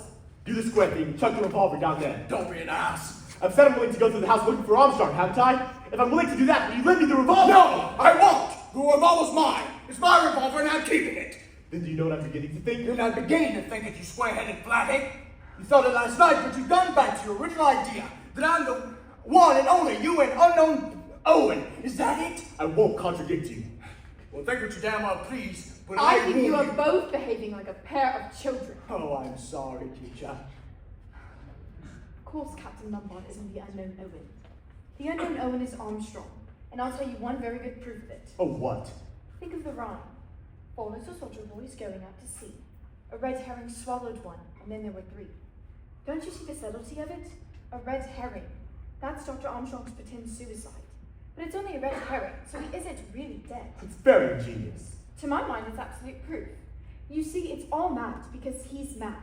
do the square thing and chuck the revolver down there. Don't be an ass. I've said I'm willing to go through the house looking for Armstrong, haven't I? If I'm willing to do that, will you lend me the revolver? No, I won't! The revolver's mine. It's my revolver and I'm keeping it. Then do you know what I'm beginning to think? Then I'm beginning to think it, you square-headed flathead. You thought it last night, but you've gone back to your original idea that I'm the one and only you and unknown Owen. Is that it? I won't contradict you. Well, think what you damn well please, but I think you are warn both behaving like a pair of children. Oh, I'm sorry, teacher. course Captain Lombard isn't the unknown Owen. The unknown Owen is Armstrong, and I'll tell you one very good proof of it. Oh, what? Think of the rhyme. 4 little soldier boys going out to sea. A red herring swallowed one, and then there were 3. Don't you see the subtlety of it? A red herring. That's Dr. Armstrong's pretend suicide. But it's only a red herring, so he isn't really dead. It's very ingenious. To my mind, it's absolute proof. You see, it's all mad because he's mad.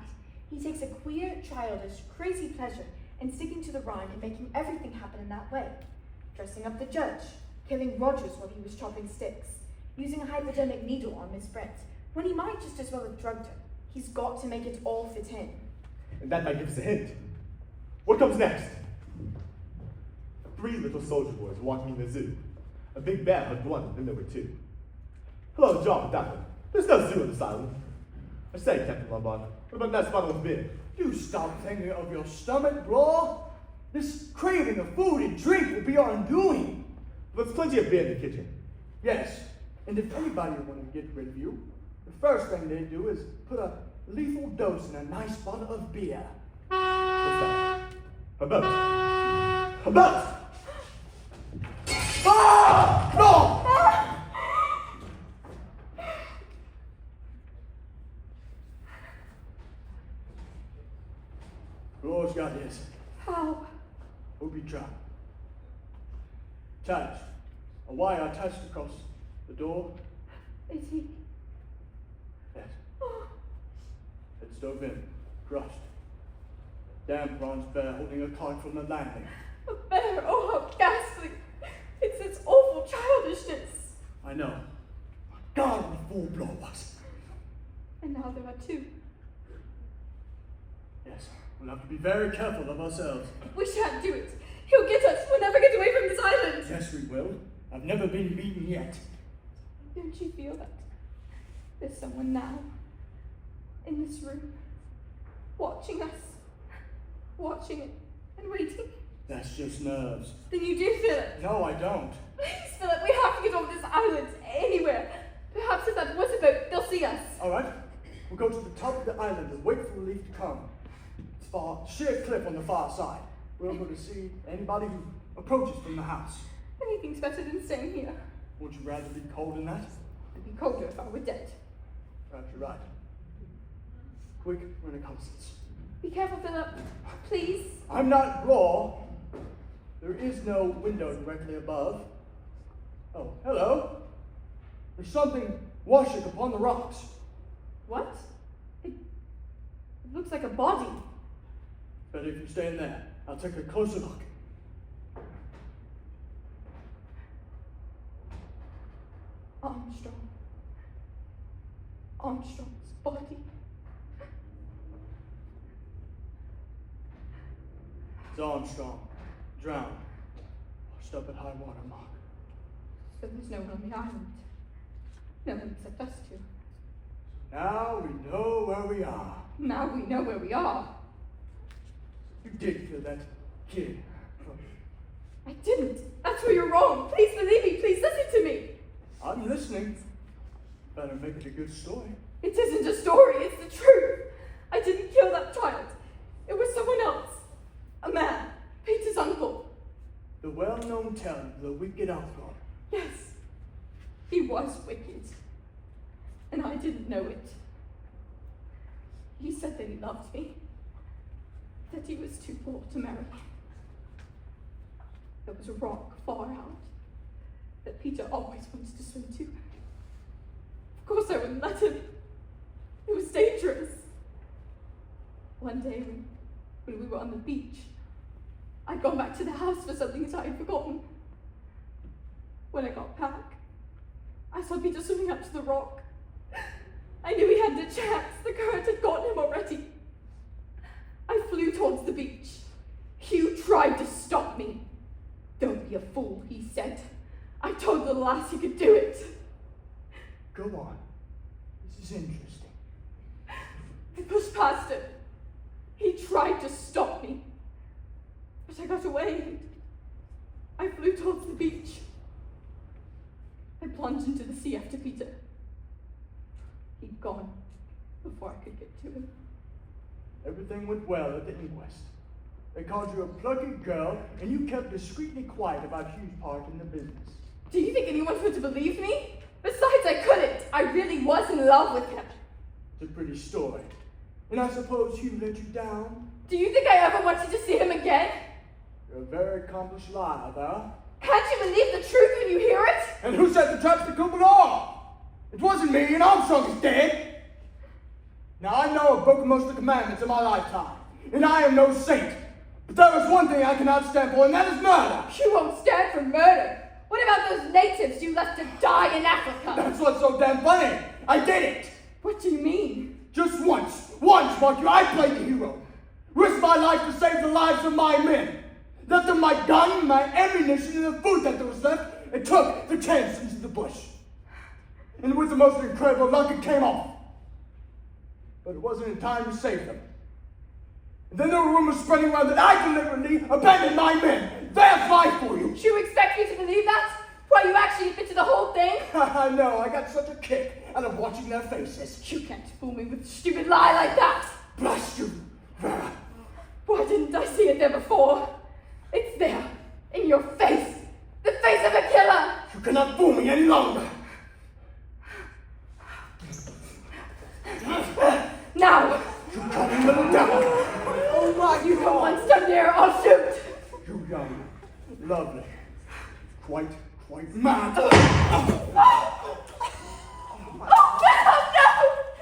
He takes a queer, childish, crazy pleasure in sticking to the rhyme and making everything happen in that way. Dressing up the judge, killing Rogers while he was chopping sticks, using a hypodermic needle on Miss Brent, when he might just as well have drugged her. He's got to make it all fit in. And that might give us a hint. What comes next? 3 little soldier boys walking in the zoo. A big bear hugged one, and then there were 2. Hello, John, that one. There's no zoo in this island. I say, Captain Lombard, what about that bottle of beer? You stop thinking of your stomach, bro. This craving of food and drink will be our undoing. There's plenty of beer in the kitchen. Yes, and if anybody want to get rid of you, the first thing they do is put a lethal dose in a nice bottle of beer. What's that? A boat. A boat! Ah! No! Lord's got his. How? Hope you try. Attached. A wire attached across the door. Is he? Yes. It's stove in. Crushed. Damn bronze bear holding a card from the landing. A bear? Oh, how ghastly! It's its awful childishness. I know. God, what a fool Blow was. And now there are 2. Yes, we'll have to be very careful of ourselves. We shan't do it. He'll get us. We'll never get away from this island. Yes, we will. I've never been beaten yet. Don't you feel that? There's someone now, in this room, watching us, watching it, and waiting. That's just nerves. Then you do feel it. No, I don't. Please, Philip, we have to get off this island, anywhere. Perhaps if that was a boat, they'll see us. All right. We'll go to the top of the island and wait for relief to come. It's a sheer cliff on the far side. We're able to see anybody who approaches from the house. Anything's better than staying here. Would you rather be cold than that? I'd be colder if I were dead. Perhaps you're right. Quick reconnaissance. Be careful, Philip. Please. I'm not raw. There is no window directly above. Oh, hello. There's something washing upon the rocks. What? It looks like a body. Better if you stay in there. I'll take a closer look. Armstrong. Armstrong's body. It's Armstrong. Drowned. Washed up at high water mark. So there's no one on the island. No one except us 2. Now we know where we are. Now we know where we are. You did kill that kid. I didn't. That's where you're wrong. Please believe me. Please listen to me. I'm listening. Better make it a good story. It isn't a story. It's the truth. I didn't kill that child. It was someone else. A man. Peter's uncle. The well-known tale of the wicked uncle. Yes. He was wicked. And I didn't know it. He said that he loved me. That he was too poor to marry. There was a rock far out that Peter always wanted to swim to. Of course I wouldn't let him. It was dangerous. One day when we were on the beach, I'd gone back to the house for something that I had forgotten. When I got back, I saw Peter swimming up to the rock. I knew he hadn't a chance. The current had gotten him already. I flew towards the beach. Hugh tried to stop me. Don't be a fool, he said. I told the lass he could do it. Go on. This is interesting. I pushed past him. He tried to stop me. But I got away and I flew towards the beach. I plunged into the sea after Peter. He'd gone before I could get to him. Everything went well at the inquest. They called you a plucky girl, and you kept discreetly quiet about Hugh's part in the business. Do you think anyone's going to believe me? Besides, I couldn't. I really was in love with him. It's a pretty story. And I suppose Hugh let you down? Do you think I ever wanted to see him again? You're a very accomplished liar, though. Can't you believe the truth when you hear it? And who set the traps to Cooper Law? It wasn't me, and Armstrong is dead. Now, I know I've broken most of the commandments in my lifetime, and I am no saint. But there is one thing I cannot stand for, and that is murder. You won't stand for murder. What about those natives you left to die in Africa? That's what's so damn funny. I did it. What do you mean? Just once, mark you, I played the hero. Risked my life to save the lives of my men. Left them my gun, my ammunition, and the food that there was left, and took the chance into the bush. And with the most incredible luck, it came off. But it wasn't in time to save them. And then there were rumors spreading around that I deliberately abandoned my men. There's life for you. You expect me to believe that? Why, you actually admit to the whole thing? I know, I got such a kick out of watching their faces. You can't fool me with a stupid lie like that. Blast you, Vera. Why didn't I see it there before? It's there, in your face. The face of a killer. You cannot fool me any longer. Now. You cunning little devil. Oh my, you come one step nearer, I'll shoot. You young, lovely, quite mad. Oh,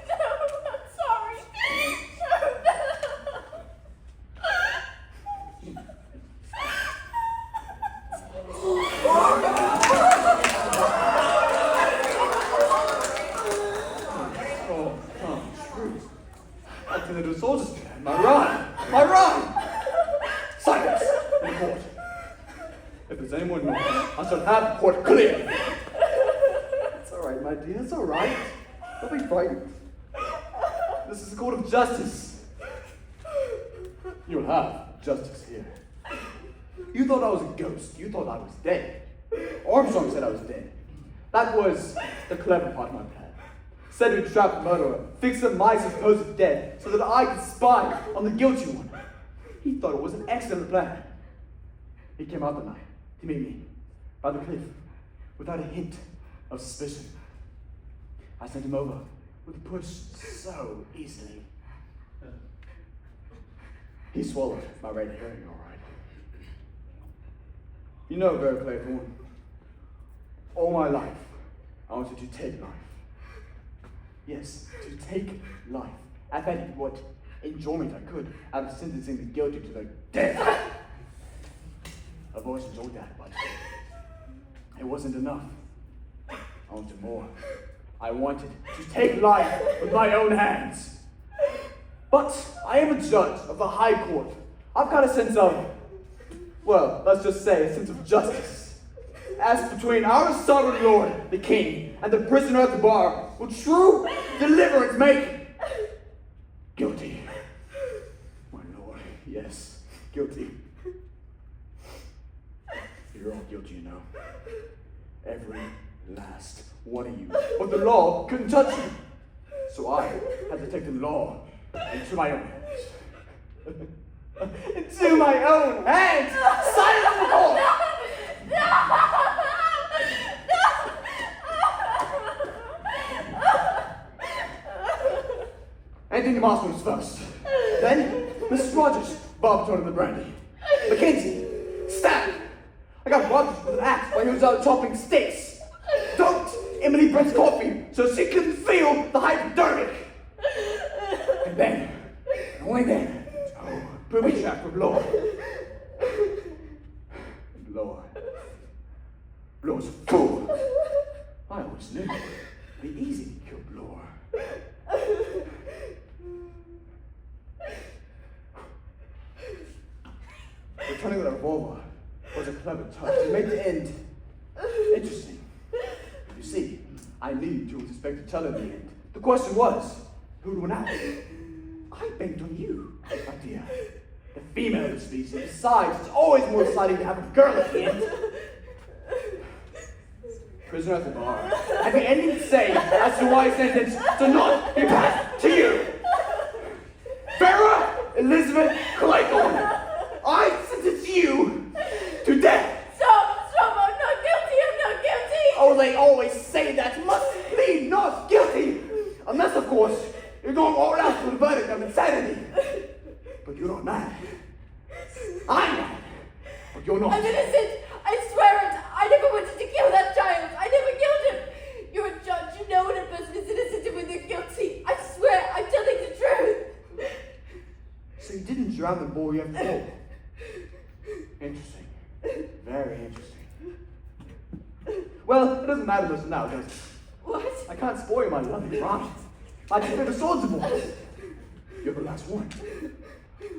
no, I'm sorry. Oh, come, true. That's the little soldiers. My rhyme! Silence in court. If there's anyone new, I shall have the court clear. It's all right, my dear. It's all right. Don't be frightened. This is a court of justice. You'll have justice here. You thought I was a ghost. You thought I was dead. Armstrong said I was dead. That was the clever part of my plan. Said to trap the murderer, fix up my supposed death so that I could spy on the guilty one. He thought it was an excellent plan. He came out the night to meet me by the cliff without a hint of suspicion. I sent him over with a push so easily. He swallowed my red herring, all right. You know, Vera Claythorne, all my life, I wanted to take life. Yes, to take life. I've had what enjoyment I could out of sentencing the guilty to their death. I've always enjoyed that, but it wasn't enough. I wanted more. I wanted to take life with my own hands. But I am a judge of the High Court. I've got a sense of, well, let's just say a sense of justice. As between our sovereign lord, the king, and the prisoner at the bar, will true deliverance make? Guilty. My lord, yes, guilty. You're all guilty, you know. Every last one of you. But the law couldn't touch you. So I had to take the law into my own hands. Into my own hands! Silence the court! Anthony Mossman was first. Then, Mrs. Rogers, Bob told him the brandy. Mackenzie, stabbed. I got Rogers with an axe while he was out chopping steaks. Don't Emily Brent's coffee so she couldn't feel the hypodermic. And then, and only then, booby trap for Bloor. And Bloor's a fool. I always knew it'd be easy to kill Bloor. Returning with a revolver was a clever touch. It made the end interesting. You see, I knew you would suspect to tell in the end. The question was, who'd win out? I banked on you, my dear. The female of the species. Besides, it's always more exciting to have a girl at the end. Prisoner at the bar. Have you anything to say as to why sentence to not be passed to you? Vera Elizabeth Claythorne, I You're not. I'm innocent! I swear it! I never wanted to kill that child! I never killed him! You're a judge, you know when a person is innocent and when they're guilty. I swear, I'm telling the truth! So you didn't drown the boy after all? Interesting. Very interesting. Well, it doesn't matter much now, does it? What? I can't spoil my lovely rhymes. I just play the soldier boy. You're the last one.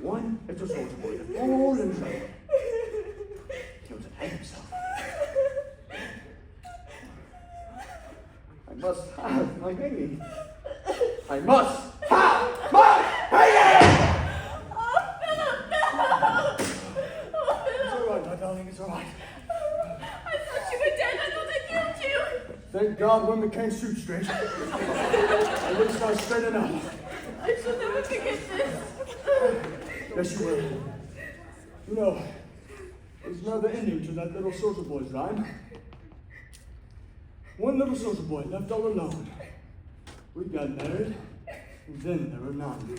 One is the soldier boy, the fall in trouble. He was to hang himself. I must have my baby. I must have my baby! Oh, Philip, no! Oh, It's Philip! all right, my darling, it's all right. I thought you were dead. I thought I killed you. Thank God women can't shoot straight. I wouldn't start straight enough. I shall never forget this. Yes, you will. You know, there's another ending to that little soldier boy's rhyme. One little soldier boy left all alone. We got married, and then there were none.